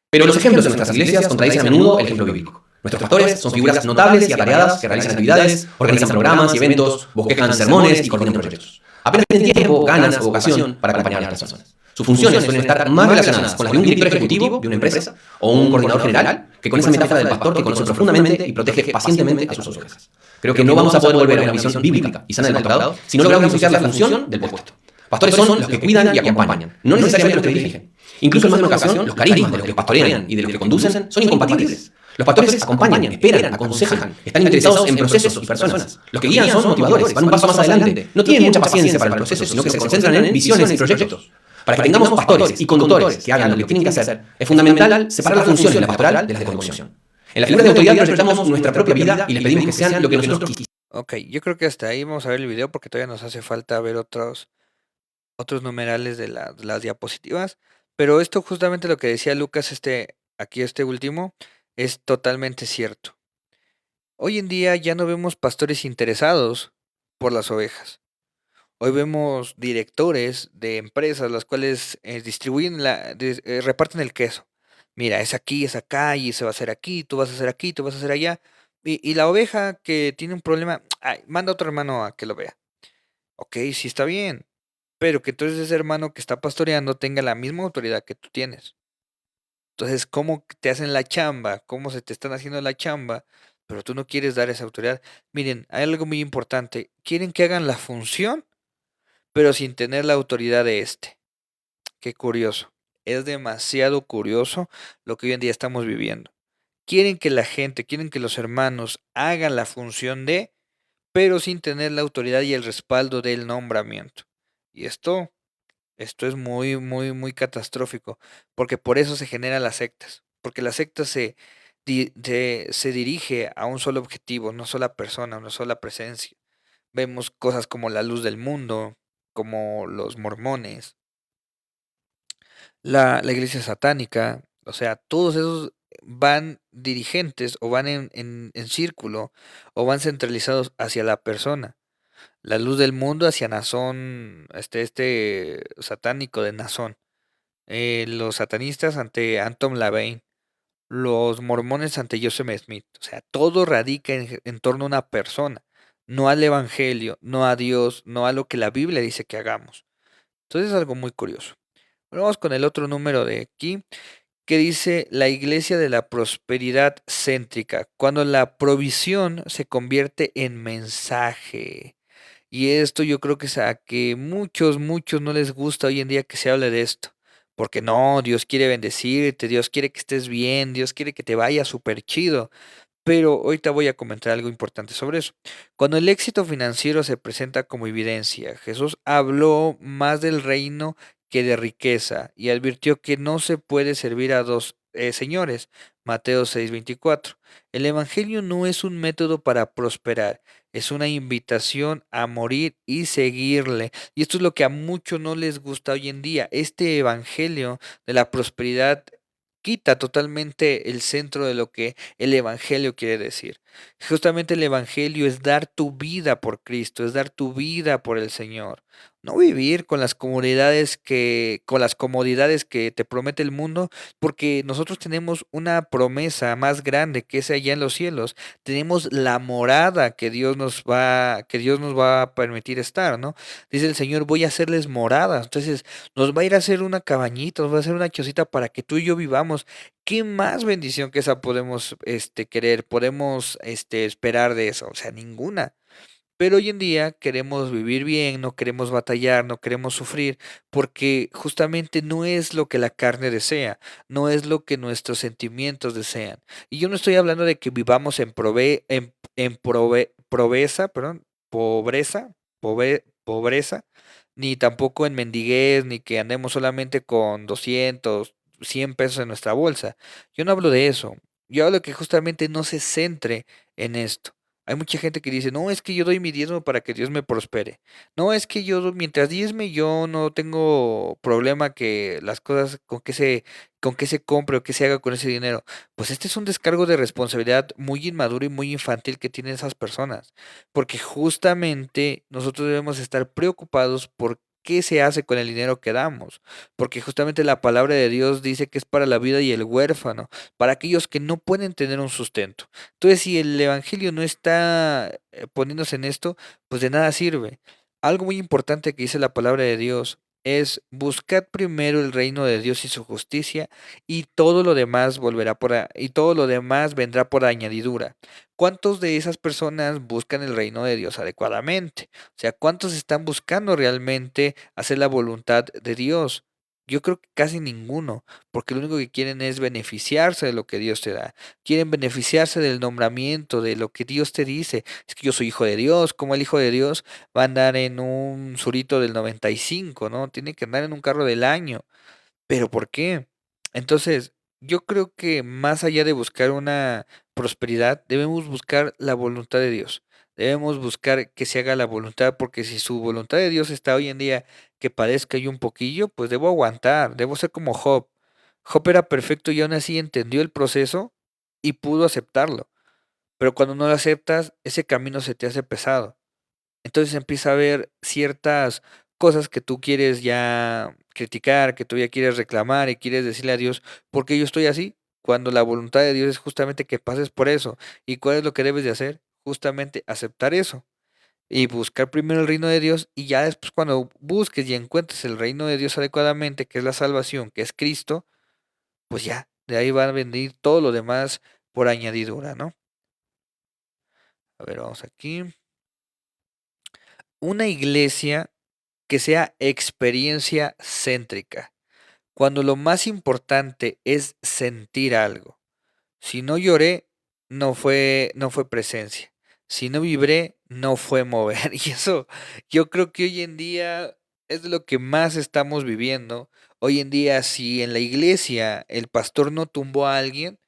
Pero los ejemplos en nuestras iglesias contradicen a menudo el ejemplo bíblico. Nuestros pastores son figuras notables y atareadas que realizan actividades, organizan programas y eventos, bosquejan sermones y coordinan proyectos. Apenas tienen tiempo, ganas o vocación para acompañar a las personas. Sus funciones suelen estar más relacionadas con las de un director ejecutivo de una empresa o un coordinador general que con esa metáfora del pastor que conoce profundamente y protege pacientemente a sus ovejas. Creo que no vamos a poder volver a una visión bíblica y sana del pastorado si no logramos disociar la función del puesto. Pastores son los que cuidan y acompañan, no necesariamente los que dirigen. Incluso en más de una ocasión, los carismas de los que pastorean y de los que conducen son incompatibles. Los pastores acompañan, esperan, aconsejan, están interesados en procesos y personas. Los que guían son motivadores, van un paso más adelante. No tienen mucha paciencia para el proceso, sino que se concentran en visiones y proyectos. Para que tengamos pastores y conductores que hagan lo que tienen que hacer, es fundamental separar las funciones de la pastoral de las de conducción. En la figura de autoridad proyectamos nuestra propia vida y les pedimos que sean lo que nosotros quisiéramos. Ok, yo creo que hasta ahí vamos a ver el video porque todavía nos hace falta ver otros numerales de las diapositivas. Pero esto justamente lo que decía Lucas, aquí este último, Es totalmente cierto. Hoy en día ya no vemos pastores interesados por las ovejas. Hoy vemos directores de empresas las cuales reparten el queso. Mira, es aquí, es acá, y se va a hacer aquí, tú vas a hacer aquí, tú vas a hacer allá. Y la oveja que tiene un problema, ay, manda a otro hermano a que lo vea. Ok, sí está bien, pero que entonces ese hermano que está pastoreando tenga la misma autoridad que tú tienes. Entonces, ¿cómo te hacen la chamba? ¿Cómo se te están haciendo la chamba? Pero tú no quieres dar esa autoridad. Miren, hay algo muy importante. Quieren que hagan la función, pero sin tener la autoridad de este. Qué curioso. Es demasiado curioso lo que hoy en día estamos viviendo. Quieren que la gente, quieren que los hermanos hagan la función de, pero sin tener la autoridad y el respaldo del nombramiento. Y esto es muy, muy, muy catastrófico, porque por eso se generan las sectas, porque la secta se dirige a un solo objetivo, una sola persona, una sola presencia. Vemos cosas como la luz del mundo, como los mormones, la iglesia satánica, o sea, todos esos van dirigentes o van en círculo o van centralizados hacia la persona. La luz del mundo hacia Nazón, este satánico de Nazón. Los satanistas ante Anton LaVey, los mormones ante Joseph Smith. O sea, todo radica en torno a una persona, no al evangelio, no a Dios, no a lo que la Biblia dice que hagamos. Entonces es algo muy curioso. Bueno, vamos con el otro número de aquí, que dice la iglesia de la prosperidad céntrica, cuando la provisión se convierte en mensaje. Y esto yo creo que es a que muchos no les gusta hoy en día que se hable de esto. Porque no, Dios quiere bendecirte, Dios quiere que estés bien, Dios quiere que te vaya súper chido. Pero ahorita voy a comentar algo importante sobre eso. Cuando el éxito financiero se presenta como evidencia, Jesús habló más del reino que de riqueza y advirtió que no se puede servir a dos señores. Mateo 6:24. El Evangelio no es un método para prosperar, es una invitación a morir y seguirle. Y esto es lo que a muchos no les gusta hoy en día. Este Evangelio de la prosperidad quita totalmente el centro de lo que el Evangelio quiere decir. Justamente el Evangelio es dar tu vida por Cristo, es dar tu vida por el Señor. No vivir con las comodidades que te promete el mundo, porque nosotros tenemos una promesa más grande que es allá en los cielos. Tenemos la morada que Dios nos va a permitir estar, ¿no? Dice el Señor, voy a hacerles moradas. Entonces, nos va a ir a hacer una cabañita, nos va a hacer una chocita para que tú y yo vivamos. ¿Qué más bendición que esa podemos querer, podemos esperar de eso? O sea, ninguna. Pero hoy en día queremos vivir bien, no queremos batallar, no queremos sufrir, porque justamente no es lo que la carne desea, no es lo que nuestros sentimientos desean. Y yo no estoy hablando de que vivamos proveza, perdón, pobreza, ni tampoco en mendiguez, ni que andemos solamente con 200, 100 pesos en nuestra bolsa. Yo no hablo de eso. Yo hablo que justamente no se centre en esto. Hay mucha gente que dice, no, es que yo doy mi diezmo para que Dios me prospere. No, es que mientras diezme, yo no tengo problema que las cosas, con que se compre o que se haga con ese dinero. Pues este es un descargo de responsabilidad muy inmaduro y muy infantil que tienen esas personas. Porque justamente nosotros debemos estar preocupados por qué se hace con el dinero que damos. Porque justamente la palabra de Dios dice que es para la vida y el huérfano, para aquellos que no pueden tener un sustento. Entonces, si el evangelio no está poniéndose en esto, pues de nada sirve. Algo muy importante que dice la palabra de Dios es buscad primero el reino de Dios y su justicia, y todo lo demás y todo lo demás vendrá por añadidura. ¿Cuántos de esas personas buscan el reino de Dios adecuadamente? O sea, ¿cuántos están buscando realmente hacer la voluntad de Dios? Yo creo que casi ninguno, porque lo único que quieren es beneficiarse de lo que Dios te da. Quieren beneficiarse del nombramiento, de lo que Dios te dice. Es que yo soy hijo de Dios, como el hijo de Dios va a andar en un surito del 95, ¿no? Tiene que andar en un carro del año. ¿Pero por qué? Entonces, yo creo que más allá de buscar una prosperidad, debemos buscar la voluntad de Dios. Debemos buscar que se haga la voluntad, porque si su voluntad de Dios está hoy en día que padezca yo un poquillo, pues debo aguantar, debo ser como Job. Job era perfecto y aún así entendió el proceso y pudo aceptarlo. Pero cuando no lo aceptas, ese camino se te hace pesado. Entonces empieza a haber ciertas cosas que tú quieres ya criticar, que tú ya quieres reclamar y quieres decirle a Dios, ¿por qué yo estoy así? Cuando la voluntad de Dios es justamente que pases por eso. ¿Y cuál es lo que debes de hacer? Justamente aceptar eso y buscar primero el reino de Dios y ya después cuando busques y encuentres el reino de Dios adecuadamente, que es la salvación, que es Cristo, pues ya, de ahí va a venir todo lo demás por añadidura, ¿no? A ver, vamos aquí. Una iglesia que sea experiencia céntrica, cuando lo más importante es sentir algo. Si no lloré, no fue presencia. Si no vibré, no fue mover. Y eso yo creo que hoy en día es de lo que más estamos viviendo. Hoy en día, si en la iglesia el pastor no tumbó a alguien,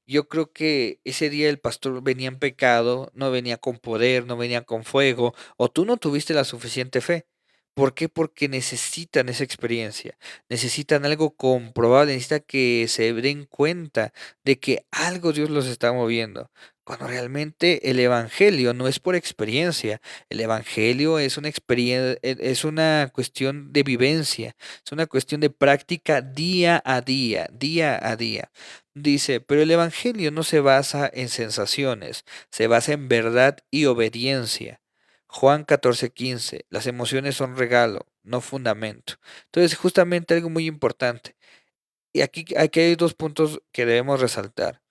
yo creo que ese día el pastor venía en pecado, no venía con poder, no venía con fuego, o tú no tuviste la suficiente fe. ¿Por qué? Porque necesitan esa experiencia, necesitan algo comprobable, necesitan que se den cuenta de que algo Dios los está moviendo. Cuando realmente el evangelio no es por experiencia, el evangelio es una experiencia, es una cuestión de vivencia, es una cuestión de práctica día a día, día a día. Dice, pero el evangelio no se basa en sensaciones, se basa en verdad y obediencia. Juan 14:15, las emociones son regalo, no fundamento. Entonces, justamente algo muy importante. Y aquí hay dos puntos que debemos resaltar.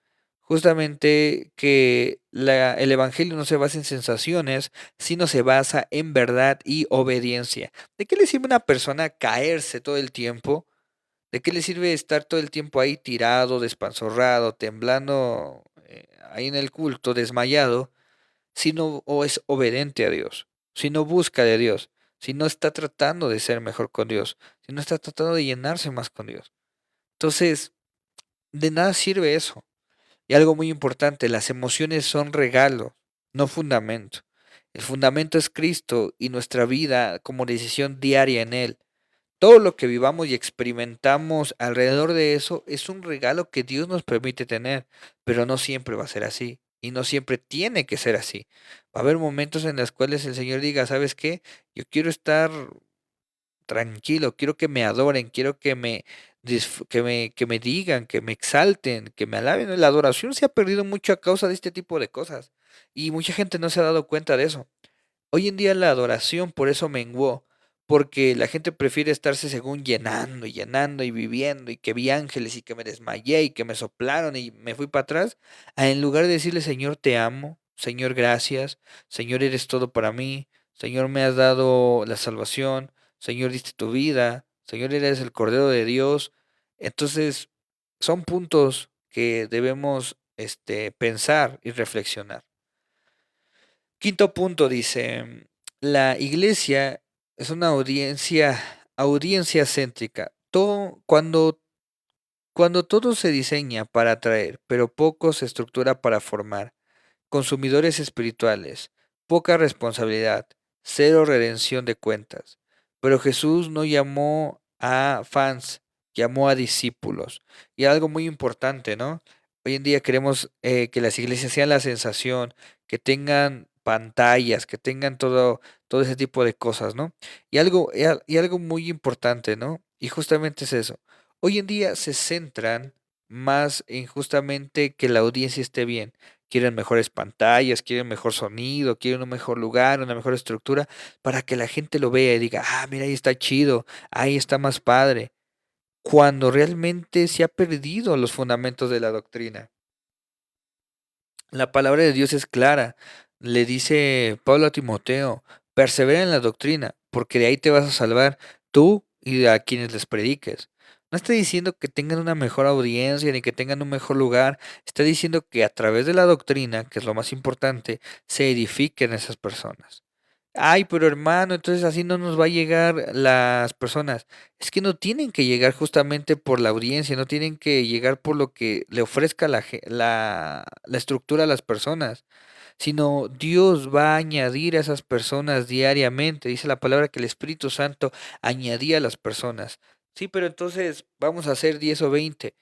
Justamente que el Evangelio no se basa en sensaciones, sino se basa en verdad y obediencia. ¿De qué le sirve a una persona caerse todo el tiempo? ¿De qué le sirve estar todo el tiempo ahí tirado, despanzorrado, temblando ahí en el culto, desmayado, si no o es obediente a Dios, si no busca de Dios, si no está tratando de ser mejor con Dios, si no está tratando de llenarse más con Dios? Entonces, de nada sirve eso. Y algo muy importante, las emociones son regalo, no fundamento. El fundamento es Cristo y nuestra vida como decisión diaria en Él. Todo lo que vivamos y experimentamos alrededor de eso es un regalo que Dios nos permite tener, pero no siempre va a ser así y no siempre tiene que ser así. Va a haber momentos en los cuales el Señor diga, ¿sabes qué? Yo quiero estar tranquilo, quiero que me adoren, quiero que me digan, que me exalten, que me alaben. La adoración se ha perdido mucho a causa de este tipo de cosas y mucha gente no se ha dado cuenta de eso. Hoy en día la adoración por eso menguó, porque la gente prefiere estarse según llenando y llenando y viviendo y que vi ángeles y que me desmayé y que me soplaron y me fui para atrás, en lugar de decirle Señor te amo, Señor gracias, Señor eres todo para mí, Señor me has dado la salvación, Señor diste tu vida, Señor eres el Cordero de Dios. Entonces son puntos que debemos pensar y reflexionar. Quinto punto dice, la iglesia es una audiencia céntrica. Cuando todo se diseña para atraer, pero poco se estructura para formar, consumidores espirituales, poca responsabilidad, cero redención de cuentas. Pero Jesús no llamó a fans, llamó a discípulos. Y algo muy importante, ¿no? Hoy en día queremos que las iglesias sean la sensación, que tengan pantallas, que tengan todo ese tipo de cosas, ¿no? Y algo muy importante, ¿no? Y justamente es eso. Hoy en día se centran más en justamente que la audiencia esté bien. Quieren mejores pantallas, quieren mejor sonido, quieren un mejor lugar, una mejor estructura, para que la gente lo vea y diga, ah, mira, ahí está chido, ahí está más padre, cuando realmente se ha perdido los fundamentos de la doctrina. La palabra de Dios es clara. Le dice Pablo a Timoteo, persevera en la doctrina, porque de ahí te vas a salvar tú y a quienes les prediques. No está diciendo que tengan una mejor audiencia ni que tengan un mejor lugar. Está diciendo que a través de la doctrina, que es lo más importante, se edifiquen esas personas. Ay, pero hermano, entonces así no nos va a llegar las personas. Es que no tienen que llegar justamente por la audiencia, no tienen que llegar por lo que le ofrezca la estructura a las personas, sino Dios va a añadir a esas personas diariamente. Dice la palabra que el Espíritu Santo añadía a las personas. Sí, pero entonces vamos a hacer 10 o 20.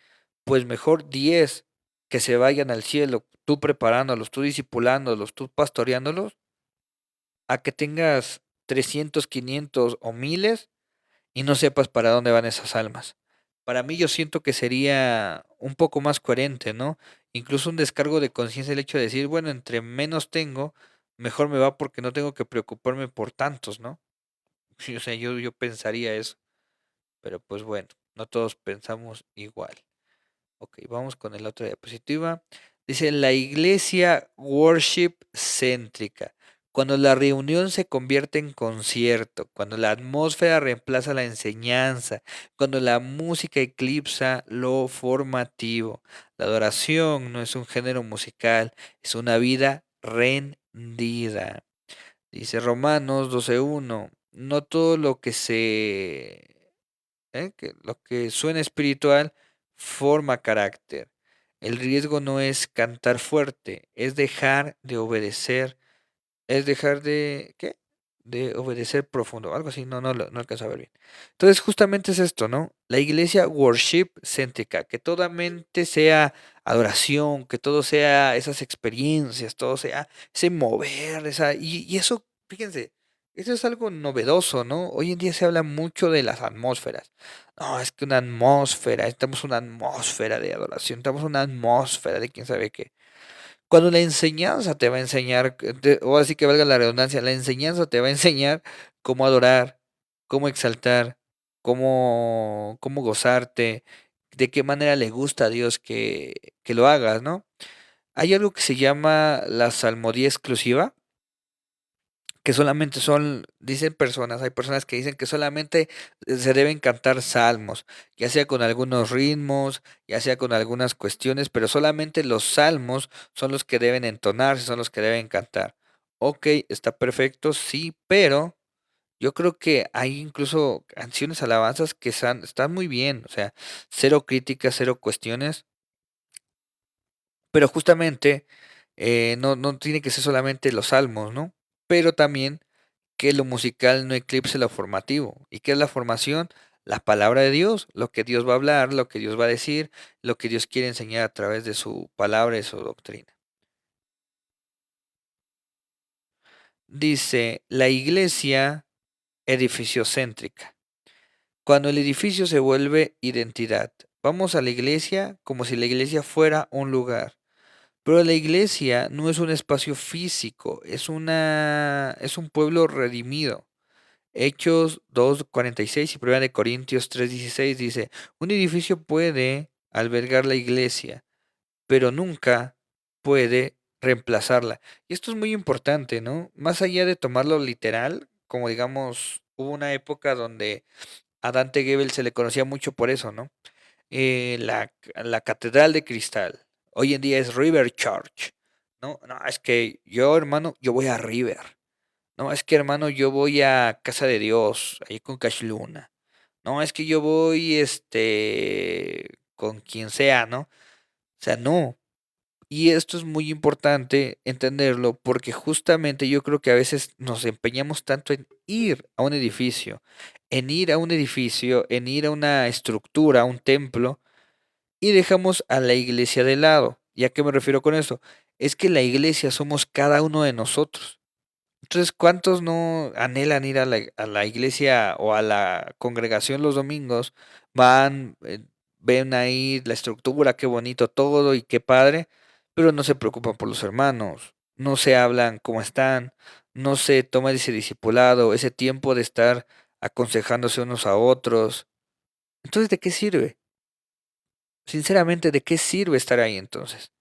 Pues mejor 10 que se vayan al cielo, tú preparándolos, tú discipulándolos, tú pastoreándolos, a que tengas 300, 500 o miles y no sepas para dónde van esas almas. Para mí yo siento que sería un poco más coherente, ¿no? Incluso un descargo de conciencia el hecho de decir, bueno, entre menos tengo, mejor me va porque no tengo que preocuparme por tantos, ¿no? Sí, o sea, yo pensaría eso, pero pues bueno, no todos pensamos igual. Ok, vamos con la otra diapositiva. Dice, la iglesia worship céntrica. Cuando la reunión se convierte en concierto, cuando la atmósfera reemplaza la enseñanza, cuando la música eclipsa lo formativo. La adoración no es un género musical, es una vida rendida. Dice Romanos 12:1, no todo lo que que lo que suena espiritual forma carácter. El riesgo no es cantar fuerte, es dejar de obedecer, es dejar de, ¿qué? De obedecer profundo, algo así, no alcanzo a ver bien. Entonces, justamente es esto, ¿no? La iglesia worship céntrica, que toda mente sea adoración, que todo sea esas experiencias, todo sea ese mover, y eso, fíjense, eso es algo novedoso, ¿no? Hoy en día se habla mucho de las atmósferas. No, es que una atmósfera, estamos en una atmósfera de adoración, estamos en una atmósfera de quién sabe qué. Cuando la enseñanza te va a enseñar, o así que valga la redundancia, la enseñanza te va a enseñar cómo adorar, cómo exaltar, cómo gozarte, de qué manera le gusta a Dios que lo hagas, ¿no? Hay algo que se llama la salmodía exclusiva, que solamente son, dicen personas, hay personas que dicen que solamente se deben cantar salmos, ya sea con algunos ritmos, ya sea con algunas cuestiones, pero solamente los salmos son los que deben entonarse, son los que deben cantar. Ok, está perfecto, sí, pero yo creo que hay incluso canciones, alabanzas que están muy bien, o sea, cero críticas, cero cuestiones, pero justamente no tiene que ser solamente los salmos, ¿no? Pero también que lo musical no eclipse lo formativo. ¿Y qué es la formación? La palabra de Dios, lo que Dios va a hablar, lo que Dios va a decir, lo que Dios quiere enseñar a través de su palabra y su doctrina. Dice, la iglesia edificiocéntrica. Cuando el edificio se vuelve identidad. Vamos a la iglesia como si la iglesia fuera un lugar. Pero la iglesia no es un espacio físico, es un pueblo redimido. Hechos 2:46 y 1 de Corintios 3:16 dice, un edificio puede albergar la iglesia, pero nunca puede reemplazarla. Y esto es muy importante, ¿no? Más allá de tomarlo literal, como digamos, hubo una época donde a Dante Gebel se le conocía mucho por eso, ¿no? La Catedral de Cristal. Hoy en día es River Church, ¿no? No, es que yo, hermano, yo voy a River. No, es que hermano, yo voy a Casa de Dios, ahí con Cash Luna. No, es que yo voy, con quien sea, ¿no? O sea, no. Y esto es muy importante entenderlo porque justamente yo creo que a veces nos empeñamos tanto en ir a un edificio, en ir a un edificio, en ir a una estructura, a un templo, y dejamos a la iglesia de lado. ¿Y a qué me refiero con esto? Es que la iglesia somos cada uno de nosotros. Entonces, ¿cuántos no anhelan ir a la iglesia o a la congregación los domingos? Van, ven ahí la estructura, qué bonito todo y qué padre, pero no se preocupan por los hermanos, no se hablan cómo están, no se toma ese discipulado, ese tiempo de estar aconsejándose unos a otros. Entonces, ¿de qué sirve? Sinceramente, ¿de qué sirve estar ahí entonces?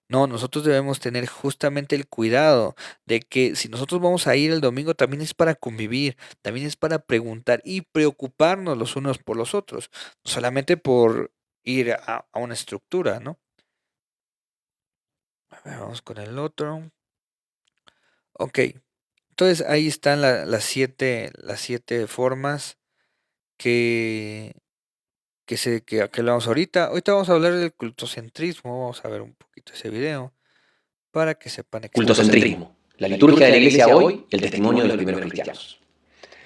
No, nosotros debemos tener justamente el cuidado de que si nosotros vamos a ir el domingo también es para convivir, también es para preguntar y preocuparnos los unos por los otros, no solamente por ir a una estructura, ¿no? A ver, vamos con el otro. Ok, entonces ahí están las siete formas que, que hablamos ahorita. Ahorita vamos a hablar del cultocentrismo, vamos a ver un poquito ese video para que sepan exactamente. Cultocentrismo. La liturgia de la iglesia hoy, el testimonio de los primeros cristianos.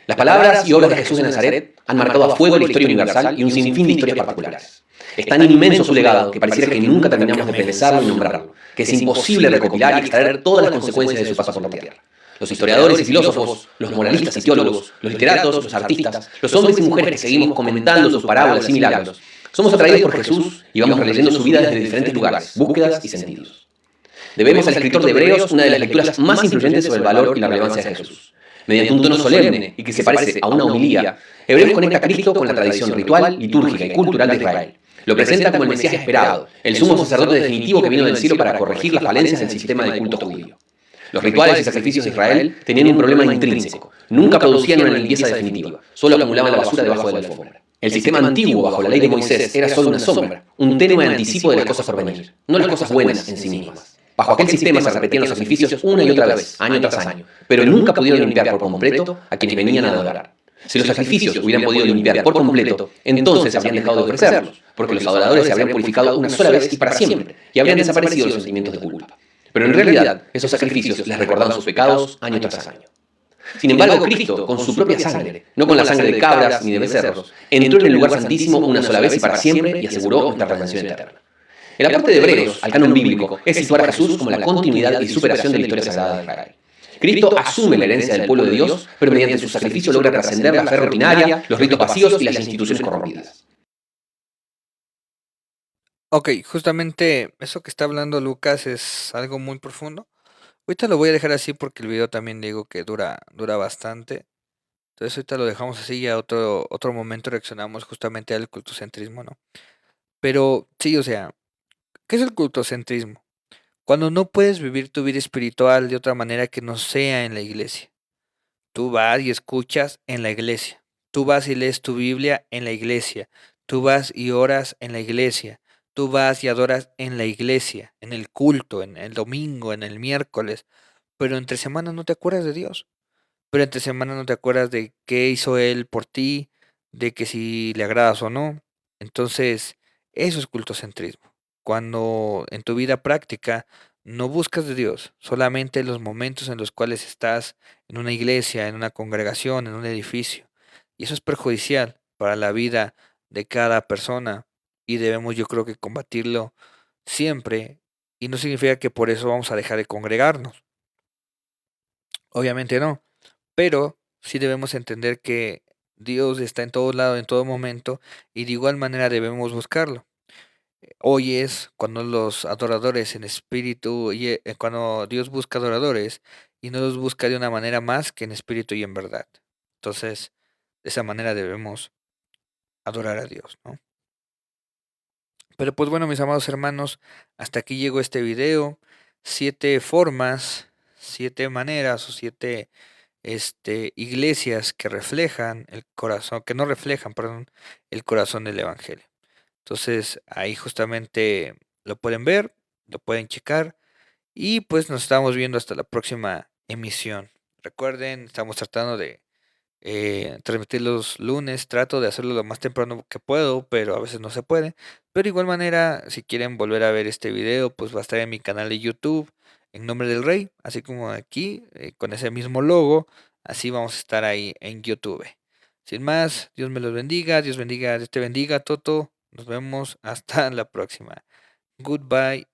Las palabras y obras de Jesús de Nazaret han marcado a fuego la historia universal y un sinfín de historias particulares. Es tan inmenso su legado que pareciera que nunca terminamos de pensarlo y nombrarlo, que es imposible recopilar y extraer todas las consecuencias de su paso por la Tierra. Los historiadores y filósofos, los moralistas y teólogos, los literatos, los artistas, los hombres y mujeres que seguimos comentando sus parábolas y milagros, somos atraídos por Jesús y vamos releyendo su vida desde diferentes lugares, búsquedas y sentidos. Debemos al escritor de Hebreos una de las lecturas más influyentes sobre el valor y la relevancia de Jesús. Mediante un tono solemne y que se parece a una homilía, Hebreos conecta a Cristo con la tradición ritual, litúrgica y cultural de Israel. Lo presenta como el Mesías esperado, el sumo sacerdote definitivo que vino del cielo para corregir las falencias del sistema de culto judío. Los rituales y sacrificios de Israel tenían un problema intrínseco. Nunca producían una limpieza definitiva, solo acumulaban la basura debajo de la alfombra. El sistema antiguo bajo la ley de Moisés era solo una sombra, un tenue anticipo de las cosas por venir, no las cosas buenas en sí mismas. Bajo aquel sistema se repetían los sacrificios una y otra vez, año tras año, pero nunca pudieron limpiar por completo a quienes venían a adorar. Si los sacrificios hubieran podido limpiar por completo, entonces habrían dejado de ofrecerlos, porque los adoradores se habrían purificado una sola vez y para siempre, y habrían desaparecido los sentimientos de culpa. Pero en realidad, esos sacrificios les recordaban sus pecados año tras año. Sin embargo, Cristo, con su propia sangre, no con la sangre de cabras ni de becerros, entró en el lugar santísimo una sola vez y para siempre y aseguró nuestra redención eterna. El aporte de Hebreos al canon bíblico es situar a Jesús como la continuidad y superación de la historia sagrada de Israel. Cristo asume la herencia del pueblo de Dios, pero mediante su sacrificio logra trascender la fe rutinaria, los ritos vacíos y las instituciones corrompidas. Ok, justamente eso que está hablando Lucas es algo muy profundo. Ahorita lo voy a dejar así porque el video también digo que dura bastante. Entonces ahorita lo dejamos así y a otro momento reaccionamos justamente al cultocentrismo, ¿no? Pero sí, o sea, ¿qué es el cultocentrismo? Cuando no puedes vivir tu vida espiritual de otra manera que no sea en la iglesia. Tú vas y escuchas en la iglesia. Tú vas y lees tu Biblia en la iglesia. Tú vas y oras en la iglesia. Tú vas y adoras en la iglesia, en el culto, en el domingo, en el miércoles. Pero entre semana no te acuerdas de Dios. Pero entre semana no te acuerdas de qué hizo Él por ti, de que si le agradas o no. Entonces, eso es cultocentrismo. Cuando en tu vida práctica no buscas de Dios, solamente los momentos en los cuales estás en una iglesia, en una congregación, en un edificio. Y eso es perjudicial para la vida de cada persona y debemos, yo creo que combatirlo siempre. Y no significa que por eso vamos a dejar de congregarnos. Obviamente no. Pero sí debemos entender que Dios está en todo lado, en todo momento, y de igual manera debemos buscarlo. Hoy es cuando los adoradores en espíritu, cuando Dios busca adoradores y no los busca de una manera más que en espíritu y en verdad. Entonces, de esa manera debemos adorar a Dios, ¿no? Pero pues bueno, mis amados hermanos, hasta aquí llegó este video. 7 formas, 7 maneras o 7 iglesias que reflejan el corazón, que no reflejan, perdón, el corazón del evangelio. Entonces, ahí justamente lo pueden ver, lo pueden checar y pues nos estamos viendo hasta la próxima emisión. Recuerden, estamos tratando de transmitir los lunes, trato de hacerlo lo más temprano que puedo, pero a veces no se puede. Pero de igual manera, si quieren volver a ver este video, pues va a estar en mi canal de YouTube, en Nombre del Rey, así como aquí, con ese mismo logo, así vamos a estar ahí en YouTube. Sin más, Dios me los bendiga, Dios te bendiga, Toto. Nos vemos hasta la próxima. Goodbye.